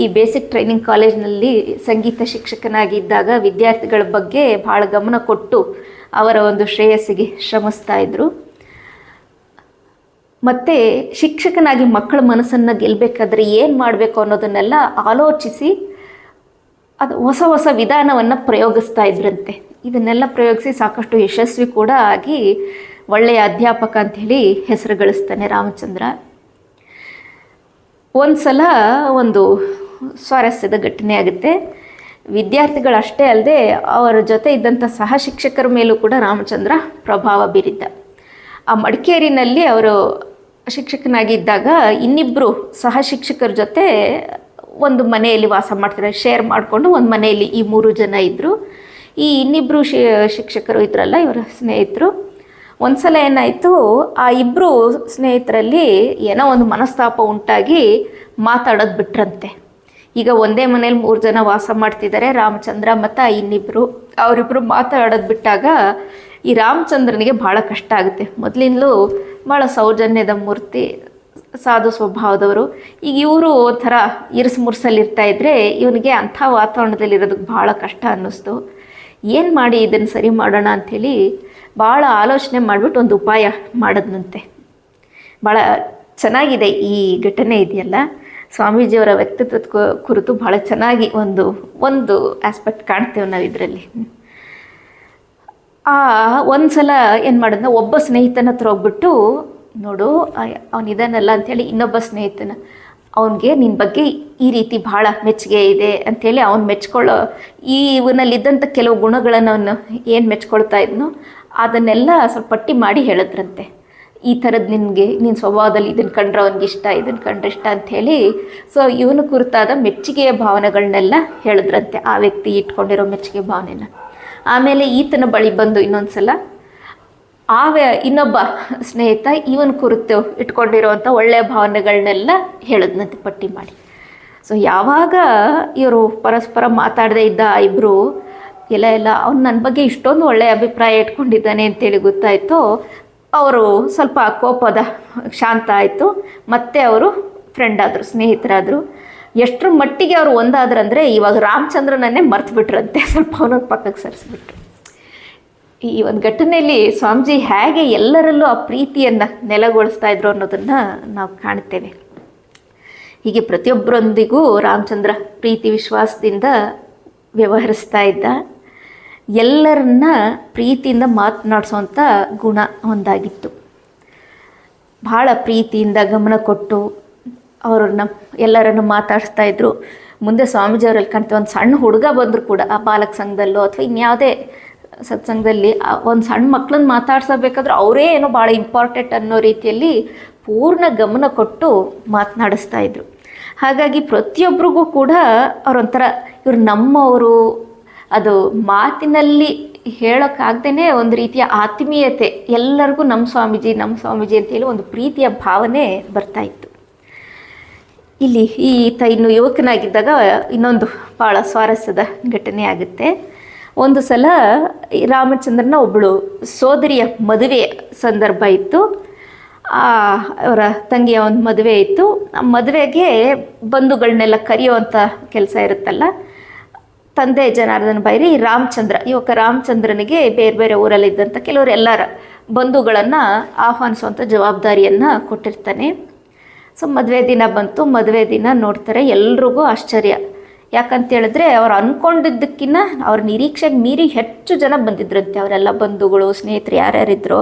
ಈ ಬೇಸಿಕ್ ಟ್ರೈನಿಂಗ್ ಕಾಲೇಜ್ನಲ್ಲಿ ಸಂಗೀತ ಶಿಕ್ಷಕನಾಗಿದ್ದಾಗ ವಿದ್ಯಾರ್ಥಿಗಳ ಬಗ್ಗೆ ಭಾಳ ಗಮನ ಕೊಟ್ಟು ಅವರ ಒಂದು ಶ್ರೇಯಸ್ಸಿಗೆ ಶ್ರಮಿಸ್ತಾ ಇದ್ದರು. ಮತ್ತು ಶಿಕ್ಷಕನಾಗಿ ಮಕ್ಕಳ ಮನಸ್ಸನ್ನು ಗೆಲ್ಲಬೇಕಾದ್ರೆ ಏನು ಮಾಡಬೇಕು ಅನ್ನೋದನ್ನೆಲ್ಲ ಆಲೋಚಿಸಿ ಅದು ಹೊಸ ಹೊಸ ವಿಧಾನವನ್ನು ಪ್ರಯೋಗಿಸ್ತಾ ಇದ್ರಂತೆ. ಇದನ್ನೆಲ್ಲ ಪ್ರಯೋಗಿಸಿ ಸಾಕಷ್ಟು ಯಶಸ್ವಿ ಕೂಡ ಆಗಿ ಒಳ್ಳೆಯ ಅಧ್ಯಾಪಕ ಅಂಥೇಳಿ ಹೆಸರು ಗಳಿಸ್ತಾನೆ ರಾಮಚಂದ್ರ. ಒಂದು ಸಲ ಒಂದು ಸ್ವಾರಸ್ಯದ ಘಟನೆ ಆಗುತ್ತೆ. ವಿದ್ಯಾರ್ಥಿಗಳಷ್ಟೇ ಅಲ್ಲದೆ ಅವರ ಜೊತೆ ಇದ್ದಂಥ ಸಹ ಶಿಕ್ಷಕರ ಮೇಲೂ ಕೂಡ ರಾಮಚಂದ್ರ ಪ್ರಭಾವ ಬೀರಿದ್ದ. ಆ ಮಡಿಕೇರಿನಲ್ಲಿ ಅವರು ಶಿಕ್ಷಕನಾಗಿದ್ದಾಗ ಇನ್ನಿಬ್ಬರು ಸಹ ಶಿಕ್ಷಕರ ಜೊತೆ ಒಂದು ಮನೆಯಲ್ಲಿ ವಾಸ ಮಾಡ್ತಾರೆ. ಶೇರ್ ಮಾಡಿಕೊಂಡು ಒಂದು ಮನೆಯಲ್ಲಿ ಈ 3 ಜನ ಇದ್ದರು. ಈ ಇನ್ನಿಬ್ಬರು ಶಿಕ್ಷಕರು ಇದ್ರಲ್ಲ, ಇವರ ಸ್ನೇಹಿತರು. ಒಂದು ಸಲ ಏನಾಯಿತು, ಆ ಇಬ್ಬರು ಸ್ನೇಹಿತರಲ್ಲಿ ಏನೋ ಒಂದು ಮನಸ್ತಾಪ ಉಂಟಾಗಿ ಮಾತಾಡೋದು ಬಿಟ್ರಂತೆ. ಈಗ ಒಂದೇ ಮನೇಲಿ 3 ಜನ ವಾಸ ಮಾಡ್ತಿದ್ದಾರೆ, ರಾಮಚಂದ್ರ ಮತ್ತು ಇನ್ನಿಬ್ಬರು. ಅವರಿಬ್ಬರು ಮಾತಾಡೋದು ಬಿಟ್ಟಾಗ ಈ ರಾಮಚಂದ್ರನಿಗೆ ಭಾಳ ಕಷ್ಟ ಆಗುತ್ತೆ. ಮೊದಲಿಂದಲೂ ಭಾಳ ಸೌಜನ್ಯದ ಮೂರ್ತಿ, ಸಾಧು ಸ್ವಭಾವದವರು. ಈಗ ಇವರು ಒಂಥರ ಇರಿಸು ಇದ್ದರೆ ಇವನಿಗೆ ಅಂಥ ವಾತಾವರಣದಲ್ಲಿ ಇರೋದಕ್ಕೆ ಭಾಳ ಕಷ್ಟ ಅನ್ನಿಸ್ತು. ಏನು ಮಾಡಿ ಇದನ್ನು ಸರಿ ಮಾಡೋಣ ಅಂಥೇಳಿ ಭಾಳ ಆಲೋಚನೆ ಮಾಡಿಬಿಟ್ಟು ಒಂದು ಉಪಾಯ ಮಾಡಿದ್ನಂತೆ. ಭಾಳ ಚೆನ್ನಾಗಿದೆ ಈ ಘಟನೆ ಇದೆಯಲ್ಲ, ಸ್ವಾಮೀಜಿಯವರ ವ್ಯಕ್ತಿತ್ವದ ಕುರಿತು ಭಾಳ ಚೆನ್ನಾಗಿ ಒಂದು ಆಸ್ಪೆಕ್ಟ್ ಕಾಣ್ತೇವೆ ನಾವು ಇದರಲ್ಲಿ. ಒಂದು ಸಲ ಏನು ಮಾಡಿದ್ನ, ಒಬ್ಬ ಸ್ನೇಹಿತನ ಹತ್ರ ಹೋಗ್ಬಿಟ್ಟು, ನೋಡು ಅವನಿದಾನಲ್ಲ ಅಂಥೇಳಿ ಇನ್ನೊಬ್ಬ ಸ್ನೇಹಿತನ, ಅವನಿಗೆ ನಿನ್ನ ಬಗ್ಗೆ ಈ ರೀತಿ ಭಾಳ ಮೆಚ್ಚುಗೆ ಇದೆ ಅಂಥೇಳಿ ಅವ್ನು ಮೆಚ್ಕೊಳ್ಳೋ, ಇವನಲ್ಲಿದ್ದಂಥ ಕೆಲವು ಗುಣಗಳನ್ನು ಅವನು ಏನು ಮೆಚ್ಕೊಳ್ತಾ ಇದ್ನೋ ಅದನ್ನೆಲ್ಲ ಸ್ವಲ್ಪ ಪಟ್ಟಿ ಮಾಡಿ ಹೇಳಿದ್ರಂತೆ. ಈ ಥರದ್ದು ನಿನ್ನ ಸ್ವಭಾವದಲ್ಲಿ ಇದನ್ನು ಕಂಡ್ರೆ ಅವ್ನಿಗೆ ಇಷ್ಟ, ಇದನ್ನು ಕಂಡ್ರೆ ಇಷ್ಟ ಅಂಥೇಳಿ. ಸೊ ಇವನು ಕುರಿತಾದ ಮೆಚ್ಚುಗೆಯ ಭಾವನೆಗಳನ್ನೆಲ್ಲ ಹೇಳಿದ್ರಂತೆ, ಆ ವ್ಯಕ್ತಿ ಇಟ್ಕೊಂಡಿರೋ ಮೆಚ್ಚುಗೆ ಭಾವನೆನ. ಆಮೇಲೆ ಈತನ ಬಳಿ ಬಂದು ಇನ್ನೊಂದು ಸಲ ಇನ್ನೊಬ್ಬ ಸ್ನೇಹಿತ ಇವನ ಕುರಿತು ಇಟ್ಕೊಂಡಿರೋವಂಥ ಒಳ್ಳೆಯ ಭಾವನೆಗಳನ್ನೆಲ್ಲ ಹೇಳಿದ್ನಂತೆ ಪಟ್ಟಿ ಮಾಡಿ. ಸೊ ಯಾವಾಗ ಇವರು ಪರಸ್ಪರ ಮಾತಾಡದೇ ಇದ್ದ ಇಬ್ಬರು ಎಲ್ಲ ಅವ್ನು ನನ್ನ ಬಗ್ಗೆ ಇಷ್ಟೊಂದು ಒಳ್ಳೆಯ ಅಭಿಪ್ರಾಯ ಇಟ್ಕೊಂಡಿದ್ದಾನೆ ಅಂತೇಳಿ ಗೊತ್ತಾಯಿತು, ಅವರು ಸ್ವಲ್ಪ ಕೋಪದ ಶಾಂತ ಆಯಿತು. ಮತ್ತೆ ಅವರು ಫ್ರೆಂಡ್ ಆದರು, ಸ್ನೇಹಿತರಾದರು. ಎಷ್ಟರ ಮಟ್ಟಿಗೆ ಅವರು ಒಂದಾದ್ರಂದರೆ ಇವಾಗ ರಾಮಚಂದ್ರನನ್ನೇ ಮರ್ತು ಬಿಟ್ರಂತೆ, ಸ್ವಲ್ಪ ಅವನೊಂದು ಪಕ್ಕಕ್ಕೆ ಸರಿಸ್ಬಿಟ್ರು. ಈ ಒಂದು ಘಟನೆಯಲ್ಲಿ ಸ್ವಾಮೀಜಿ ಹೇಗೆ ಎಲ್ಲರಲ್ಲೂ ಆ ಪ್ರೀತಿಯನ್ನು ನೆಲೆಗೊಳಿಸ್ತಾ ಇದ್ರು ಅನ್ನೋದನ್ನು ನಾವು ಕಾಣ್ತೇವೆ. ಹೀಗೆ ಪ್ರತಿಯೊಬ್ಬರೊಂದಿಗೂ ರಾಮಚಂದ್ರ ಪ್ರೀತಿ ವಿಶ್ವಾಸದಿಂದ ವ್ಯವಹರಿಸ್ತಾ ಇದ್ದ. ಎಲ್ಲರನ್ನ ಪ್ರೀತಿಯಿಂದ ಮಾತನಾಡಿಸೋವಂಥ ಗುಣ ಒಂದಾಗಿತ್ತು. ಭಾಳ ಪ್ರೀತಿಯಿಂದ ಗಮನ ಕೊಟ್ಟು ಎಲ್ಲರನ್ನು ಮಾತಾಡಿಸ್ತಾ ಇದ್ರು. ಮುಂದೆ ಸ್ವಾಮೀಜಿಯವರಲ್ಲಿ ಕಾಣ್ತೀವಿ, ಒಂದು ಸಣ್ಣ ಹುಡುಗ ಬಂದರೂ ಕೂಡ ಆ ಬಾಲಕ ಸಂಘದಲ್ಲೋ ಅಥವಾ ಇನ್ಯಾವುದೇ ಸತ್ಸಂಗದಲ್ಲಿ ಒಂದು ಸಣ್ಣ ಮಕ್ಕಳನ್ನ ಮಾತಾಡ್ಸಬೇಕಾದ್ರೆ ಅವರೇ ಏನೋ ಭಾಳ ಇಂಪಾರ್ಟೆಂಟ್ ಅನ್ನೋ ರೀತಿಯಲ್ಲಿ ಪೂರ್ಣ ಗಮನ ಕೊಟ್ಟು ಮಾತನಾಡಿಸ್ತಾ ಇದ್ರು. ಹಾಗಾಗಿ ಪ್ರತಿಯೊಬ್ಬರಿಗೂ ಕೂಡ ಅವರೊಂಥರ ಇವರು ನಮ್ಮವರು, ಅದು ಮಾತಿನಲ್ಲಿ ಹೇಳೋಕ್ಕಾಗ್ದೇ ಒಂದು ರೀತಿಯ ಆತ್ಮೀಯತೆ, ಎಲ್ಲರಿಗೂ ನಮ್ಮ ಸ್ವಾಮೀಜಿ ಅಂತೇಳಿ ಒಂದು ಪ್ರೀತಿಯ ಭಾವನೆ ಬರ್ತಾಯಿತ್ತು. ಇಲ್ಲಿ ಈತ ಇನ್ನು ಯುವಕನಾಗಿದ್ದಾಗ ಇನ್ನೊಂದು ಭಾಳ ಸ್ವಾರಸ್ಯದ ಘಟನೆ ಆಗುತ್ತೆ. ಒಂದು ಸಲ ರಾಮಚಂದ್ರನ ಒಬ್ಬಳು ಸೋದರಿಯ ಮದುವೆಯ ಸಂದರ್ಭ ಇತ್ತು. ಅವರ ತಂಗಿಯ ಒಂದು ಮದುವೆ ಇತ್ತು. ಆ ಮದುವೆಗೆ ಬಂಧುಗಳನ್ನೆಲ್ಲ ಕರೆಯುವಂಥ ಕೆಲಸ ಇರುತ್ತಲ್ಲ. ತಂದೆ ಜನಾರ್ದನ ಬೈರಿ ಯುವಕ ರಾಮಚಂದ್ರನಿಗೆ ಬೇರೆ ಬೇರೆ ಊರಲ್ಲಿದ್ದಂಥ ಕೆಲವರು ಎಲ್ಲರ ಬಂಧುಗಳನ್ನು ಆಹ್ವಾನಿಸುವಂಥ ಜವಾಬ್ದಾರಿಯನ್ನು ಕೊಟ್ಟಿರ್ತಾನೆ. ಸೊ ಮದುವೆ ದಿನ ಬಂತು. ಮದುವೆ ದಿನ ನೋಡ್ತಾರೆ, ಎಲ್ರಿಗೂ ಆಶ್ಚರ್ಯ. ಯಾಕಂತೇಳಿದ್ರೆ ಅವ್ರು ಅಂದ್ಕೊಂಡಿದ್ದಕ್ಕಿಂತ ಅವ್ರ ನಿರೀಕ್ಷೆಗೆ ಮೀರಿ ಹೆಚ್ಚು ಜನ ಬಂದಿದ್ರಂತೆ. ಅವರೆಲ್ಲ ಬಂಧುಗಳು ಸ್ನೇಹಿತರು ಯಾರ್ಯಾರಿದ್ರು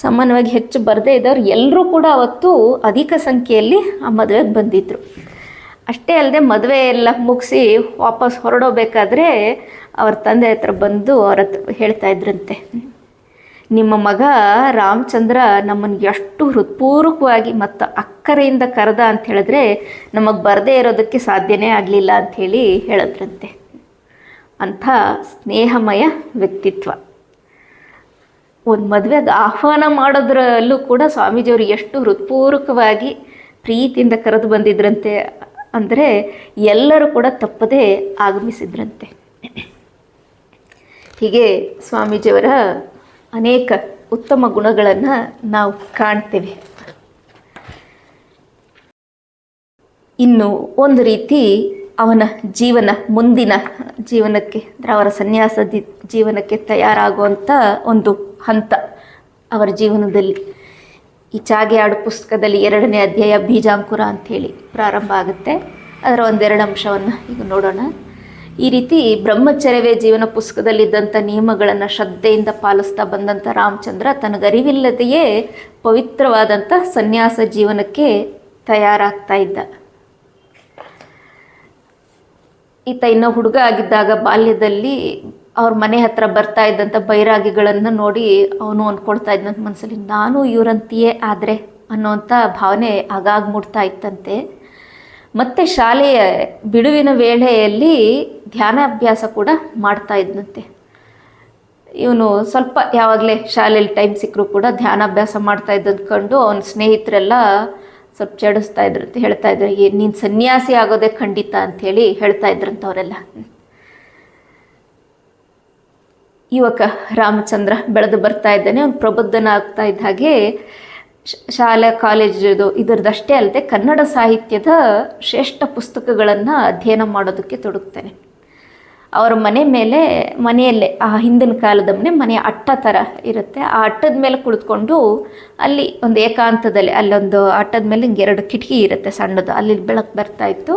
ಸಾಮಾನ್ಯವಾಗಿ ಹೆಚ್ಚು ಬರದೇ ಇದ್ದವ್ರು ಎಲ್ಲರೂ ಕೂಡ ಅವತ್ತು ಅಧಿಕ ಸಂಖ್ಯೆಯಲ್ಲಿ ಆ ಮದುವೆಗೆ ಬಂದಿದ್ದರು. ಅಷ್ಟೇ ಅಲ್ಲದೆ ಮದುವೆ ಎಲ್ಲ ಮುಗಿಸಿ ವಾಪಸ್ ಹೊರಡೋಬೇಕಾದ್ರೆ ಅವ್ರ ತಂದೆ ಹತ್ರ ಬಂದು ಅವ್ರ ಹತ್ರ ಹೇಳ್ತಾ ಇದ್ರಂತೆ, ನಿಮ್ಮ ಮಗ ರಾಮಚಂದ್ರ ನಮ್ಮನ್ನು ಎಷ್ಟು ಹೃತ್ಪೂರ್ವಕವಾಗಿ ಮತ್ತು ಅಕ್ಕರೆಯಿಂದ ಕರೆದ ಅಂತ ಹೇಳಿದ್ರೆ ನಮಗೆ ಬರದೇ ಇರೋದಕ್ಕೆ ಸಾಧ್ಯನೇ ಆಗಲಿಲ್ಲ ಅಂಥೇಳಿ ಹೇಳಿದ್ರಂತೆ. ಅಂಥ ಸ್ನೇಹಮಯ ವ್ಯಕ್ತಿತ್ವ. ಒಂದು ಮದುವೆಗೆ ಆಹ್ವಾನ ಮಾಡೋದ್ರಲ್ಲೂ ಕೂಡ ಸ್ವಾಮೀಜಿಯವರು ಎಷ್ಟು ಹೃತ್ಪೂರ್ವಕವಾಗಿ ಪ್ರೀತಿಯಿಂದ ಕರೆದು ಬಂದಿದ್ರಂತೆ ಅಂದರೆ ಎಲ್ಲರೂ ಕೂಡ ತಪ್ಪದೇ ಆಗಮಿಸಿದ್ರಂತೆ. ಹೀಗೆ ಸ್ವಾಮೀಜಿಯವರ ಅನೇಕ ಉತ್ತಮ ಗುಣಗಳನ್ನು ನಾವು ಕಾಣ್ತೇವೆ. ಇನ್ನು ಒಂದು ರೀತಿ ಅವನ ಮುಂದಿನ ಜೀವನಕ್ಕೆ ಅಂದರೆ ಅವರ ಸನ್ಯಾಸ ಜೀವನಕ್ಕೆ ತಯಾರಾಗುವಂಥ ಒಂದು ಹಂತ ಅವರ ಜೀವನದಲ್ಲಿ ಈ ಚಾಗೆ ಆಡು ಪುಸ್ತಕದಲ್ಲಿ 2ನೇ ಅಧ್ಯಾಯ ಬೀಜಾಂಕುರ ಅಂಥೇಳಿ ಪ್ರಾರಂಭ ಆಗುತ್ತೆ. ಅದರ ಒಂದೆರಡು ಅಂಶವನ್ನು ಈಗ ನೋಡೋಣ. ಈ ರೀತಿ ಬ್ರಹ್ಮಚರ್ಯವೇ ಜೀವನ ಪುಸ್ತಕದಲ್ಲಿದ್ದಂಥ ನಿಯಮಗಳನ್ನು ಶ್ರದ್ಧೆಯಿಂದ ಪಾಲಿಸ್ತಾ ಬಂದಂಥ ರಾಮಚಂದ್ರ ತನಗರಿವಿಲ್ಲದೆಯೇ ಪವಿತ್ರವಾದಂಥ ಸನ್ಯಾಸ ಜೀವನಕ್ಕೆ ತಯಾರಾಗ್ತಾ ಇದ್ದ. ಈತ ಇನ್ನೂ ಹುಡುಗ ಆಗಿದ್ದಾಗ ಬಾಲ್ಯದಲ್ಲಿ ಅವ್ರ ಮನೆ ಹತ್ರ ಬರ್ತಾ ಇದ್ದಂಥ ಬೈರಾಗಿಗಳನ್ನು ನೋಡಿ ಅವನು ಅಂದ್ಕೊಳ್ತಾ ಇದ್ದಂಥ ಮನಸ್ಸಲ್ಲಿ ನಾನು ಇವರಂತೆಯೇ ಆದರೆ ಅನ್ನೋವಂಥ ಭಾವನೆ ಆಗಾಗ ಮೂಡ್ತಾ ಇತ್ತಂತೆ. ಮತ್ತು ಶಾಲೆಯ ಬಿಡುವಿನ ವೇಳೆಯಲ್ಲಿ ಧ್ಯಾನಾಭ್ಯಾಸ ಕೂಡ ಮಾಡ್ತಾ ಇದ್ದಂತೆ. ಇವನು ಸ್ವಲ್ಪ ಯಾವಾಗಲೇ ಶಾಲೆಯಲ್ಲಿ ಟೈಮ್ ಸಿಕ್ಕರೂ ಕೂಡ ಧ್ಯಾನಾಭ್ಯಾಸ ಮಾಡ್ತಾ ಇದ್ದಂತ ಕಂಡು ಅವನ ಸ್ನೇಹಿತರೆಲ್ಲ ಸ್ವಲ್ಪ ಚಡಿಸ್ತಾ ಇದ್ರಂತೆ, ಹೇಳ್ತಾ ಇದ್ರು ನೀನು ಸನ್ಯಾಸಿ ಆಗೋದೇ ಖಂಡಿತ ಅಂಥೇಳಿ ಹೇಳ್ತಾ ಇದ್ರಂತ ಅವರೆಲ್ಲ. ಯುವಕ ರಾಮಚಂದ್ರ ಬೆಳೆದು ಬರ್ತಾ ಇದ್ದಾನೆ. ಅವನು ಪ್ರಬುದ್ಧನ ಆಗ್ತಾ ಇದ್ದ ಹಾಗೆ ಶಾಲೆ ಕಾಲೇಜದು ಇದರದಷ್ಟೇ ಅಲ್ಲದೆ ಕನ್ನಡ ಸಾಹಿತ್ಯದ ಶ್ರೇಷ್ಠ ಪುಸ್ತಕಗಳನ್ನು ಅಧ್ಯಯನ ಮಾಡೋದಕ್ಕೆ ತೊಡಗ್ತಾನೆ. ಅವರ ಮನೆಯಲ್ಲೇ ಆ ಹಿಂದಿನ ಕಾಲದ ಮನೆ ಅಟ್ಟ ಥರ ಇರುತ್ತೆ. ಆ ಅಟ್ಟದ ಮೇಲೆ ಕುಳಿತುಕೊಂಡು ಅಲ್ಲಿ ಒಂದು ಏಕಾಂತದಲ್ಲಿ ಅಲ್ಲೊಂದು ಅಟ್ಟದ ಮೇಲೆ ಹಿಂಗೆ 2 ಕಿಟಕಿ ಇರುತ್ತೆ ಸಣ್ಣದು, ಅಲ್ಲಿ ಬೆಳಕು ಬರ್ತಾ ಇತ್ತು.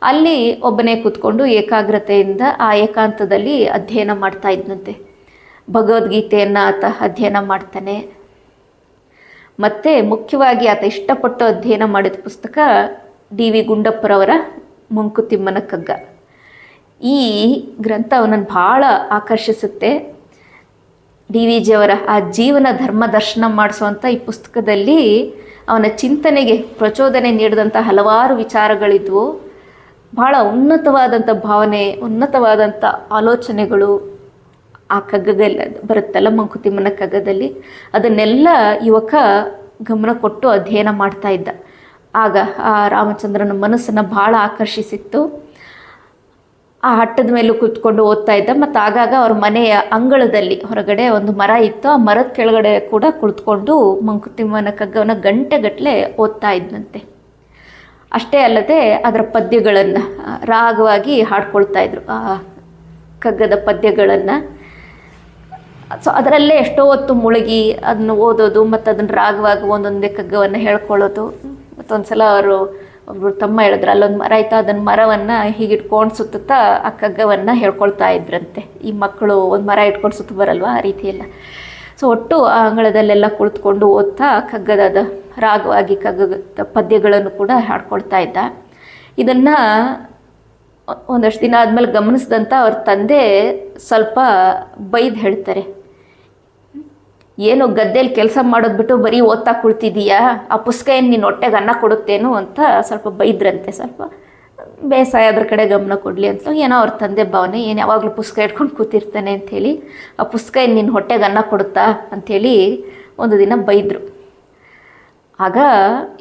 ಅಲ್ಲಿ ಒಬ್ಬನೇ ಕೂತ್ಕೊಂಡು ಏಕಾಗ್ರತೆಯಿಂದ ಆ ಏಕಾಂತದಲ್ಲಿ ಅಧ್ಯಯನ ಮಾಡ್ತಾ ಇದ್ದಂತೆ. ಭಗವದ್ಗೀತೆಯನ್ನು ಆತ ಅಧ್ಯಯನ ಮಾಡ್ತಾನೆ. ಮತ್ತು ಮುಖ್ಯವಾಗಿ ಆತ ಇಷ್ಟಪಟ್ಟು ಅಧ್ಯಯನ ಮಾಡಿದ ಪುಸ್ತಕ ಡಿ.ವಿ. ಗುಂಡಪ್ಪರವರ ಮಂಕುತಿಮ್ಮನ ಕಗ್ಗ. ಈ ಗ್ರಂಥ ಅವನನ್ನು ಭಾಳ ಆಕರ್ಷಿಸುತ್ತೆ. ಡಿ.ವಿ. ಜಿಯವರ ಆ ಜೀವನ ಧರ್ಮ ದರ್ಶನ ಮಾಡಿಸುವಂಥ ಈ ಪುಸ್ತಕದಲ್ಲಿ ಅವನ ಚಿಂತನೆಗೆ ಪ್ರಚೋದನೆ ನೀಡಿದಂಥ ಹಲವಾರು ವಿಚಾರಗಳಿದ್ವು. ಭಾಳ ಉನ್ನತವಾದಂಥ ಭಾವನೆ, ಉನ್ನತವಾದಂಥ ಆಲೋಚನೆಗಳು ಆ ಕಗ್ಗದಲ್ಲಿ ಬರುತ್ತಲ್ಲ, ಮಂಕುತಿಮ್ಮನ ಕಗ್ಗದಲ್ಲಿ. ಅದನ್ನೆಲ್ಲ ಯುವಕ ಗಮನ ಕೊಟ್ಟು ಅಧ್ಯಯನ ಮಾಡ್ತಾ ಇದ್ದ. ಆಗ ಆ ರಾಮಚಂದ್ರನ ಮನಸ್ಸನ್ನು ಭಾಳ ಆಕರ್ಷಿಸಿತ್ತು. ಆ ಹಟ್ಟದ ಮೇಲೂ ಕೂತ್ಕೊಂಡು ಓದ್ತಾ ಇದ್ದ. ಮತ್ತು ಆಗಾಗ ಅವ್ರ ಮನೆಯ ಅಂಗಳದಲ್ಲಿ ಹೊರಗಡೆ ಒಂದು ಮರ ಇತ್ತು. ಆ ಮರದ ಕೆಳಗಡೆ ಕೂಡ ಕುಳಿತುಕೊಂಡು ಮಂಕುತಿಮ್ಮನ ಕಗ್ಗವನ್ನು ಗಂಟೆಗಟ್ಟಲೆ ಓದ್ತಾ ಇದ್ದಂತೆ. ಅಷ್ಟೇ ಅಲ್ಲದೆ ಅದರ ಪದ್ಯಗಳನ್ನು ರಾಗವಾಗಿ ಹಾಡ್ಕೊಳ್ತಾ ಇದ್ರು, ಆ ಕಗ್ಗದ ಪದ್ಯಗಳನ್ನು. ಸೊ ಅದರಲ್ಲೇ ಎಷ್ಟೋ ಹೊತ್ತು ಮುಳುಗಿ ಅದನ್ನು ಓದೋದು ಮತ್ತು ಅದನ್ನು ರಾಗವಾಗಿ ಒಂದೊಂದೇ ಕಗ್ಗವನ್ನು ಹೇಳ್ಕೊಳ್ಳೋದು. ಮತ್ತೊಂದು ಸಲ ಒಬ್ಬರು ತಮ್ಮ ಹೇಳಿದ್ರು, ಅಲ್ಲೊಂದು ಮರ ಆಯ್ತಾ, ಅದನ್ನು ಮರವನ್ನು ಹೀಗೆ ಇಟ್ಕೊಂಡು ಸುತ್ತುತ್ತಾ ಆ ಕಗ್ಗವನ್ನು ಹೇಳ್ಕೊಳ್ತಾ ಇದ್ರಂತೆ. ಈ ಮಕ್ಕಳು ಒಂದು ಮರ ಇಟ್ಕೊಂಡು ಸುತ್ತ ಬರಲ್ವ, ಆ ರೀತಿಯೆಲ್ಲ. ಸೊ ಒಟ್ಟು ಆ ಅಂಗಳದಲ್ಲೆಲ್ಲ ಕುಳಿತುಕೊಂಡು ಓದ್ತಾ ಕಗ್ಗದ ರಾಗವಾಗಿ ಕಗ್ಗದ ಪದ್ಯಗಳನ್ನು ಕೂಡ ಹಾಡ್ಕೊಳ್ತಾ ಇದ್ದ. ಇದನ್ನು ಒಂದಷ್ಟು ದಿನ ಆದಮೇಲೆ ಗಮನಿಸಿದಂಥ ಅವ್ರ ತಂದೆ ಸ್ವಲ್ಪ ಬೈದು ಹೇಳ್ತಾರೆ, ಏನು ಗದ್ದೆಯಲ್ಲಿ ಕೆಲಸ ಮಾಡೋದು ಬಿಟ್ಟು ಬರೀ ಓದ್ತಾ ಕುಳ್ತಿದ್ದೀಯಾ, ಆ ಪುಸ್ತಕ ಏನು ನಿನ್ನ ಹೊಟ್ಟೆಗೆ ಅನ್ನ ಕೊಡುತ್ತೇನೋ ಅಂತ ಸ್ವಲ್ಪ ಬೈದ್ರಂತೆ. ಸ್ವಲ್ಪ ಬೇಸಾಯ ಅದ್ರ ಕಡೆ ಗಮನ ಕೊಡಲಿ ಅಂತ ಏನೋ ಅವ್ರ ತಂದೆ ಭಾವನೆ, ಏನು ಯಾವಾಗಲೂ ಪುಸ್ತಕ ಇಟ್ಕೊಂಡು ಕೂತಿರ್ತಾನೆ ಅಂಥೇಳಿ, ಆ ಪುಸ್ತಕ ಏನು ನಿನ್ನ ಹೊಟ್ಟೆಗೆ ಅನ್ನ ಕೊಡುತ್ತಾ ಅಂಥೇಳಿ ಒಂದು ದಿನ ಬೈದರು. ಆಗ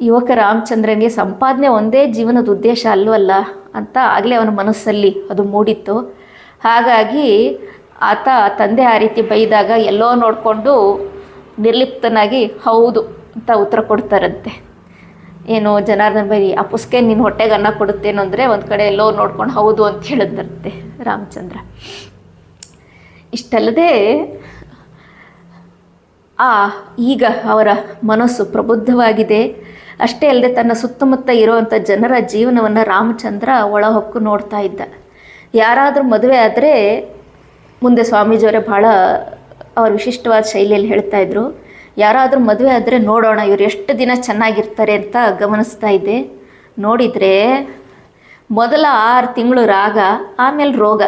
ಯುವಕ ರಾಮಚಂದ್ರನಿಗೆ ಸಂಪಾದನೆ ಒಂದೇ ಜೀವನದ ಉದ್ದೇಶ ಅಲ್ವಲ್ಲ ಅಂತ ಆಗಲೇ ಅವನ ಮನಸ್ಸಲ್ಲಿ ಅದು ಮೂಡಿತ್ತು. ಹಾಗಾಗಿ ಆತ ತಂದೆ ಆ ರೀತಿ ಬೈದಾಗ ಎಲ್ಲೋ ನೋಡಿಕೊಂಡು ನಿರ್ಲಿಪ್ತನಾಗಿ ಹೌದು ಅಂತ ಉತ್ತರ ಕೊಡ್ತಾರಂತೆ. ಏನು ಜನಾರ್ದನ್ ಬೈ ಆ ಪುಸ್ತಕ ನಿನ್ನ ಹೊಟ್ಟೆಗೆ ಅನ್ನ ಕೊಡುತ್ತೇನೋ ಅಂದರೆ ಒಂದು ಕಡೆ ಎಲ್ಲೋ ನೋಡ್ಕೊಂಡು ಹೌದು ಅಂತ ಹೇಳಿದ್ರಂತೆ ರಾಮಚಂದ್ರ. ಇಷ್ಟಲ್ಲದೆ ಈಗ ಅವರ ಮನಸ್ಸು ಪ್ರಬುದ್ಧವಾಗಿದೆ. ಅಷ್ಟೇ ಅಲ್ಲದೆ ತನ್ನ ಸುತ್ತಮುತ್ತ ಇರುವಂಥ ಜನರ ಜೀವನವನ್ನು ರಾಮಚಂದ್ರ ಒಳಹೊಕ್ಕು ನೋಡ್ತಾ ಇದ್ದ. ಯಾರಾದರೂ ಮದುವೆ ಆದರೆ ಮುಂದೆ ಸ್ವಾಮೀಜಿಯವರೇ ಭಾಳ ಅವ್ರ ವಿಶಿಷ್ಟವಾದ ಶೈಲಿಯಲ್ಲಿ ಹೇಳ್ತಾ ಇದ್ರು, ಯಾರಾದರೂ ಮದುವೆ ಆದರೆ ನೋಡೋಣ ಇವ್ರು ಎಷ್ಟು ದಿನ ಚೆನ್ನಾಗಿರ್ತಾರೆ ಅಂತ ಗಮನಿಸ್ತಾ ಇದ್ದೆ. ನೋಡಿದರೆ ಮೊದಲ 6 ತಿಂಗಳು ರಾಗ, ಆಮೇಲೆ ರೋಗ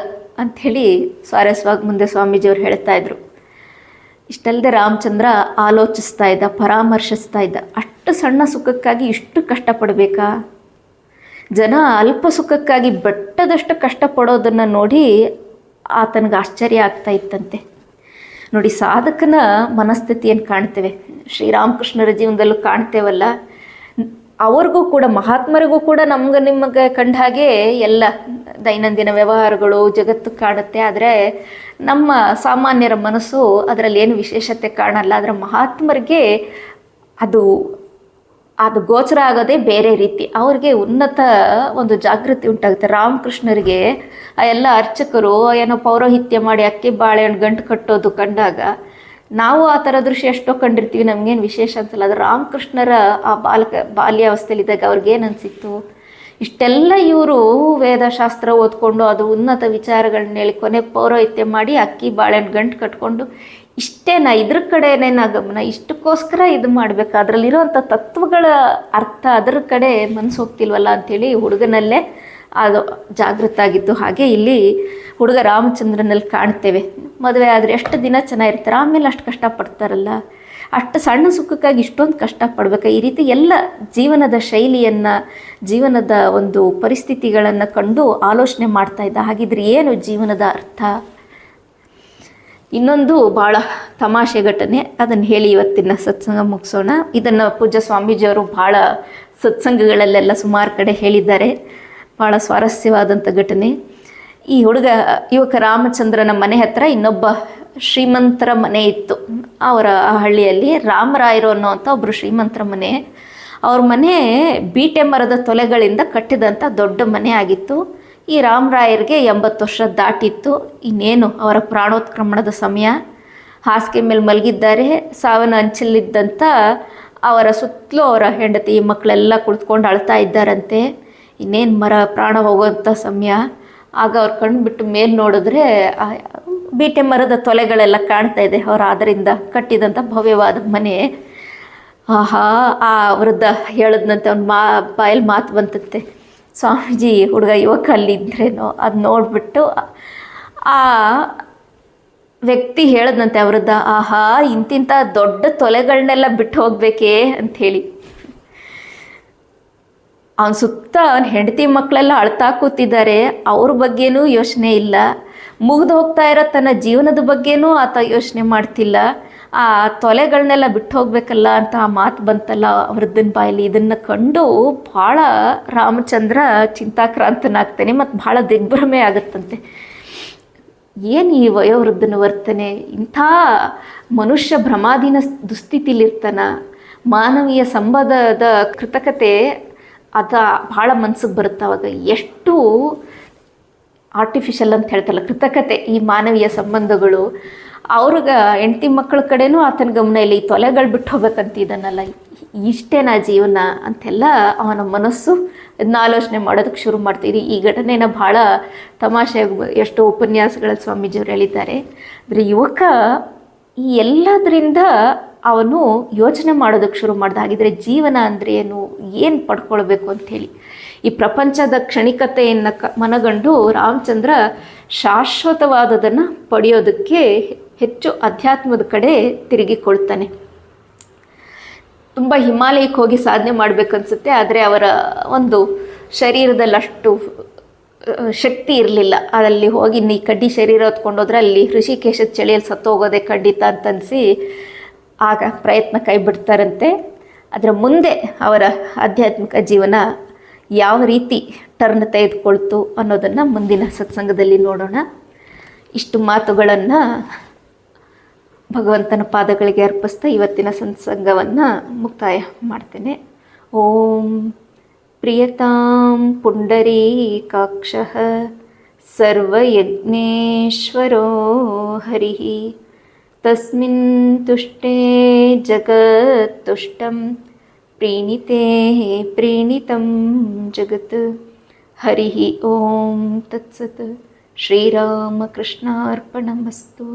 ಅಂಥೇಳಿ ಸ್ವಾರಸ್ಯವಾಗಿ ಮುಂದೆ ಸ್ವಾಮೀಜಿಯವರು ಹೇಳ್ತಾ ಇದ್ರು. ಇಷ್ಟಲ್ಲದೆ ರಾಮಚಂದ್ರ ಆಲೋಚಿಸ್ತಾ ಇದ್ದ, ಪರಾಮರ್ಶಿಸ್ತಾ ಇದ್ದ, ಅಷ್ಟು ಸಣ್ಣ ಸುಖಕ್ಕಾಗಿ ಇಷ್ಟು ಕಷ್ಟಪಡಬೇಕಾ? ಜನ ಅಲ್ಪ ಸುಖಕ್ಕಾಗಿ ಬೆಟ್ಟದಷ್ಟು ಕಷ್ಟಪಡೋದನ್ನು ನೋಡಿ ಆತನಿಗೆ ಆಶ್ಚರ್ಯ ಆಗ್ತಾ ಇತ್ತಂತೆ. ನೋಡಿ, ಸಾಧಕನ ಮನಸ್ಥಿತಿಯನ್ನು ಕಾಣ್ತೇವೆ, ಶ್ರೀರಾಮಕೃಷ್ಣರ ಜೀವನದಲ್ಲೂ ಕಾಣ್ತೇವಲ್ಲ. ಅವ್ರಿಗೂ ಕೂಡ, ಮಹಾತ್ಮರಿಗೂ ಕೂಡ ನಮ್ಗೆ ನಿಮಗೆ ಕಂಡ ಹಾಗೆ ಎಲ್ಲ ದೈನಂದಿನ ವ್ಯವಹಾರಗಳು ಜಗತ್ತು ಕಾಣುತ್ತೆ. ಆದರೆ ನಮ್ಮ ಸಾಮಾನ್ಯರ ಮನಸ್ಸು ಅದರಲ್ಲಿ ಏನು ವಿಶೇಷತೆ ಕಾಣಲ್ಲ. ಆದರೆ ಮಹಾತ್ಮರಿಗೆ ಅದು ಗೋಚರ ಆಗೋದೇ ಬೇರೆ ರೀತಿ. ಅವ್ರಿಗೆ ಉನ್ನತ ಒಂದು ಜಾಗೃತಿ ಉಂಟಾಗುತ್ತೆ. ರಾಮಕೃಷ್ಣರಿಗೆ ಆ ಎಲ್ಲ ಅರ್ಚಕರು ಏನೋ ಪೌರೋಹಿತ್ಯ ಮಾಡಿ ಅಕ್ಕಿ ಬಾಳೆಹಣ್ಣು ಗಂಟು ಕಟ್ಟೋದು ಕಂಡಾಗ ನಾವು ಆ ಥರ ದೃಶ್ಯ ಎಷ್ಟೋ ಕಂಡಿರ್ತೀವಿ, ನಮಗೇನು ವಿಶೇಷ ಅನ್ಸಲ್ಲ. ಅದು ರಾಮಕೃಷ್ಣರ ಆ ಬಾಲ್ಯಾವಸ್ಥೆಯಲ್ಲಿದ್ದಾಗ ಅವ್ರಿಗೇನು ಅನಿಸಿತ್ತು, ಇಷ್ಟೆಲ್ಲ ಇವರು ವೇದಶಾಸ್ತ್ರ ಓದ್ಕೊಂಡು ಅದು ಉನ್ನತ ವಿಚಾರಗಳನ್ನ ಹೇಳಿ ಕೊನೆಗೆ ಪೌರೋಹಿತ್ಯ ಮಾಡಿ ಅಕ್ಕಿ ಬಾಳೆಹಣ್ಣು ಗಂಟು ಕಟ್ಕೊಂಡು ಇಷ್ಟೇನಾ, ಇದ್ರ ಕಡೆನೇ ನಾ ಗಮನ, ಇಷ್ಟಕ್ಕೋಸ್ಕರ ಇದು ಮಾಡಬೇಕು, ಅದರಲ್ಲಿರೋವಂಥ ತತ್ವಗಳ ಅರ್ಥ ಅದರ ಕಡೆ ಮನಸ್ಸು ಹೋಗ್ತಿಲ್ವಲ್ಲ ಅಂಥೇಳಿ ಹುಡುಗನಲ್ಲೇ ಅದು ಜಾಗೃತ ಆಗಿತ್ತು. ಹಾಗೆ ಇಲ್ಲಿ ಹುಡುಗ ರಾಮಚಂದ್ರನಲ್ಲಿ ಕಾಣ್ತೇವೆ. ಮದುವೆ ಆದರೆ ಎಷ್ಟು ದಿನ ಚೆನ್ನಾಗಿರ್ತಾರೆ, ಆಮೇಲೆ ಅಷ್ಟು ಕಷ್ಟಪಡ್ತಾರಲ್ಲ, ಅಷ್ಟು ಸಣ್ಣ ಸುಖಕ್ಕಾಗಿ ಇಷ್ಟೊಂದು ಕಷ್ಟಪಡ್ಬೇಕು. ಈ ರೀತಿ ಎಲ್ಲ ಜೀವನದ ಶೈಲಿಯನ್ನು, ಜೀವನದ ಒಂದು ಪರಿಸ್ಥಿತಿಗಳನ್ನು ಕಂಡು ಆಲೋಚನೆ ಮಾಡ್ತಾ ಇದ್ದ. ಹಾಗಿದ್ರೆ ಏನು ಜೀವನದ ಅರ್ಥ? ಇನ್ನೊಂದು ಭಾಳ ತಮಾಷೆ ಘಟನೆ, ಅದನ್ನು ಹೇಳಿ ಇವತ್ತಿನ ಸತ್ಸಂಗ ಮುಗಿಸೋಣ. ಇದನ್ನು ಪೂಜ್ಯ ಸ್ವಾಮೀಜಿಯವರು ಭಾಳ ಸತ್ಸಂಗಗಳಲ್ಲೆಲ್ಲ ಸುಮಾರು ಕಡೆ ಹೇಳಿದ್ದಾರೆ. ಭಾಳ ಸ್ವಾರಸ್ಯವಾದಂಥ ಘಟನೆ. ಈ ಯುವಕ ರಾಮಚಂದ್ರನ ಮನೆ ಹತ್ರ ಇನ್ನೊಬ್ಬ ಶ್ರೀಮಂತರ ಮನೆ ಇತ್ತು. ಅವರ ಹಳ್ಳಿಯಲ್ಲಿ ರಾಮರಾಯರು ಅನ್ನೋವಂಥ ಒಬ್ಬರು ಶ್ರೀಮಂತರ ಮನೆ. ಅವ್ರ ಮನೆ ಬೀಟೆ ಮರದ ತೊಲೆಗಳಿಂದ ಕಟ್ಟಿದಂಥ ದೊಡ್ಡ ಮನೆ ಆಗಿತ್ತು. ಈ ರಾಮರಾಯರಿಗೆ 80 ವರ್ಷ ದಾಟಿತ್ತು. ಇನ್ನೇನು ಅವರ ಪ್ರಾಣೋತ್ಕ್ರಮಣದ ಸಮಯ. ಹಾಸಿಗೆ ಮೇಲೆ ಮಲಗಿದ್ದಾರೆ. ಸಾವಿನ ಅಂಚಲ್ಲಿದ್ದಂಥ ಅವರ ಸುತ್ತಲೂ ಅವರ ಹೆಂಡತಿ ಮಕ್ಕಳೆಲ್ಲ ಕುಳಿತುಕೊಂಡು ಅಳ್ತಾ ಇದ್ದಾರಂತೆ. ಇನ್ನೇನು ಪ್ರಾಣ ಹೋಗೋಂಥ ಸಮಯ. ಆಗ ಅವ್ರು ಕಣ್ಣು ಬಿಟ್ಟು ಮೇಲೆ ನೋಡಿದ್ರೆ ಬೀಟೆ ಮರದ ತೊಲೆಗಳೆಲ್ಲ ಕಾಣ್ತಾ ಇದೆ. ಅವರ ಅದರಿಂದ ಕಟ್ಟಿದಂಥ ಭವ್ಯವಾದ ಮನೆ. ಆಹಾ, ಆ ವೃದ್ಧ ಹೇಳಿದ್ನಂತೆ, ಅವ್ನ ಬಾಯಲ್ಲಿ ಮಾತು ಬಂತಂತೆ, ಸ್ವಾಮೀಜಿ ಯುವಕ ಅಲ್ಲಿದ್ರೇನೋ ಅದು ನೋಡಿಬಿಟ್ಟು ಆ ವ್ಯಕ್ತಿ ಹೇಳಿದ್ನಂತೆ ಅವರದ್ದ, ಆಹಾ, ಇಂತಿಂಥ ದೊಡ್ಡ ತೊಲೆಗಳನ್ನೆಲ್ಲ ಬಿಟ್ಟು ಹೋಗ್ಬೇಕೇ ಅಂಥೇಳಿ. ಅವನ ಸುತ್ತ ಅವನ ಹೆಂಡತಿ ಮಕ್ಕಳೆಲ್ಲ ಅಳ್ತಾ ಕೂತಿದ್ದಾರೆ. ಅವ್ರ ಬಗ್ಗೆನೂ ಯೋಚನೆ ಇಲ್ಲ. ಮುಗಿದು ಹೋಗ್ತಾ ಇರೋ ತನ್ನ ಜೀವನದ ಬಗ್ಗೆನೂ ಆತ ಯೋಚನೆ ಮಾಡ್ತಿಲ್ಲ. ಆ ತೊಲೆಗಳನ್ನೆಲ್ಲ ಬಿಟ್ಟು ಹೋಗ್ಬೇಕಲ್ಲ ಅಂತ ಆ ಮಾತು ಬಂತಲ್ಲ ವೃದ್ಧನ ಬಾಯಲ್ಲಿ. ಇದನ್ನು ಕಂಡು ಭಾಳ ರಾಮಚಂದ್ರ ಚಿಂತಾಕ್ರಾಂತನಾಗ್ತಾನೆ ಮತ್ತು ಭಾಳ ದಿಗ್ಭ್ರಮೆ ಆಗುತ್ತಂತೆ. ಏನು ಈ ವಯೋವೃದ್ಧನ ವರ್ತನೆ, ಇಂಥ ಮನುಷ್ಯ ಭ್ರಮಾಧೀನ ದುಸ್ಥಿತಿಲಿರ್ತಾನ. ಮಾನವೀಯ ಸಂಬಂಧದ ಕೃತಕತೆ ಭಾಳ ಮನ್ಸಿಗೆ ಬರುತ್ತೆ. ಅವಾಗ ಎಷ್ಟು ಆರ್ಟಿಫಿಷಿಯಲ್ ಅಂತ ಹೇಳ್ತಲ್ಲ, ಕೃತಕತೆ ಈ ಮಾನವೀಯ ಸಂಬಂಧಗಳು. ಅವ್ರಿಗೆ ಹೆಂಡತಿ ಮಕ್ಕಳ ಕಡೆನೂ ಆತನ ಗಮನ ಇಲ್ಲ. ಈ ತೊಲೆಗಳು ಬಿಟ್ಟು ಹೋಗ್ಬೇಕಂತಿದ್ದಾನಲ್ಲ, ಇಷ್ಟೇನಾ ಜೀವನ ಅಂತೆಲ್ಲ ಅವನ ಮನಸ್ಸು ಇದನ್ನ ಆಲೋಚನೆ ಮಾಡೋದಕ್ಕೆ ಶುರು ಮಾಡ್ತಿದ್ವಿ. ಈ ಘಟನೆನ ಭಾಳ ತಮಾಷೆ ಎಷ್ಟೋ ಉಪನ್ಯಾಸಗಳಲ್ಲಿ ಸ್ವಾಮೀಜಿಯವರು ಹೇಳಿದ್ದಾರೆ. ಆದರೆ ಯುವಕ ಈ ಎಲ್ಲದರಿಂದ ಅವನು ಯೋಚನೆ ಮಾಡೋದಕ್ಕೆ ಶುರು ಮಾಡ್ದ. ಹಾಗಿದ್ರೆ ಜೀವನ ಅಂದರೆ ಏನು ಪಡ್ಕೊಳ್ಬೇಕು ಅಂಥೇಳಿ ಈ ಪ್ರಪಂಚದ ಕ್ಷಣಿಕತೆಯನ್ನು ಮನಗಂಡು ರಾಮಚಂದ್ರ ಶಾಶ್ವತವಾದದನ್ನು ಪಡೆಯೋದಕ್ಕೆ ಹೆಚ್ಚು ಅಧ್ಯಾತ್ಮದ ಕಡೆ ತಿರುಗಿಕೊಳ್ತಾನೆ. ತುಂಬ ಹಿಮಾಲಯಕ್ಕೆ ಹೋಗಿ ಸಾಧನೆ ಮಾಡಬೇಕನ್ಸುತ್ತೆ. ಆದರೆ ಅವರ ಒಂದು ಶರೀರದಲ್ಲಿ ಅಷ್ಟು ಶಕ್ತಿ ಇರಲಿಲ್ಲ. ಅಲ್ಲಿ ಹೋಗಿ ನೀ ಕಡ್ಡಿ ಶರೀರ ಹೊತ್ಕೊಂಡೋದ್ರೆ ಅಲ್ಲಿ ಋಷಿಕೇಶದ ಚಳಿಯಲ್ಲಿ ಸತ್ತೋಗೋದೆ ಖಂಡಿತ ಅಂತನಿಸಿ ಆಗ ಪ್ರಯತ್ನ ಕೈ ಬಿಡ್ತಾರಂತೆ. ಅದರ ಮುಂದೆ ಅವರ ಆಧ್ಯಾತ್ಮಿಕ ಜೀವನ ಯಾವ ರೀತಿ ಟರ್ನ್ ತೆಗೆದುಕೊಳ್ತು ಅನ್ನೋದನ್ನು ಮುಂದಿನ ಸತ್ಸಂಗದಲ್ಲಿ ನೋಡೋಣ. ಇಷ್ಟು ಮಾತುಗಳನ್ನು ಭಗವಂತನ ಪಾದಗಳಿಗೆ ಅರ್ಪಿಸ್ತಾ ಇವತ್ತಿನ ಸತ್ಸಂಗವನ್ನು ಮುಕ್ತಾಯ ಮಾಡ್ತೇನೆ. ಓಂ ಪ್ರಿಯತಾಂ ಪುಂಡರೀಕಾಕ್ಷಃ ಸರ್ವಯಜ್ಞೇಶ್ವರೋ ಹರಿಃ ತಸ್ಮಿನ್ ತುಷ್ಟೇ ಜಗತ್ತುಷ್ಟಂ ಪ್ರೀಣಿತೆ ಪ್ರೀಣಿತಂ ಜಗತ್. ಹರಿಃ ಓಂ ತತ್ಸತ್. ಶ್ರೀರಾಮಕೃಷ್ಣಾರ್ಪಣಮಸ್ತು.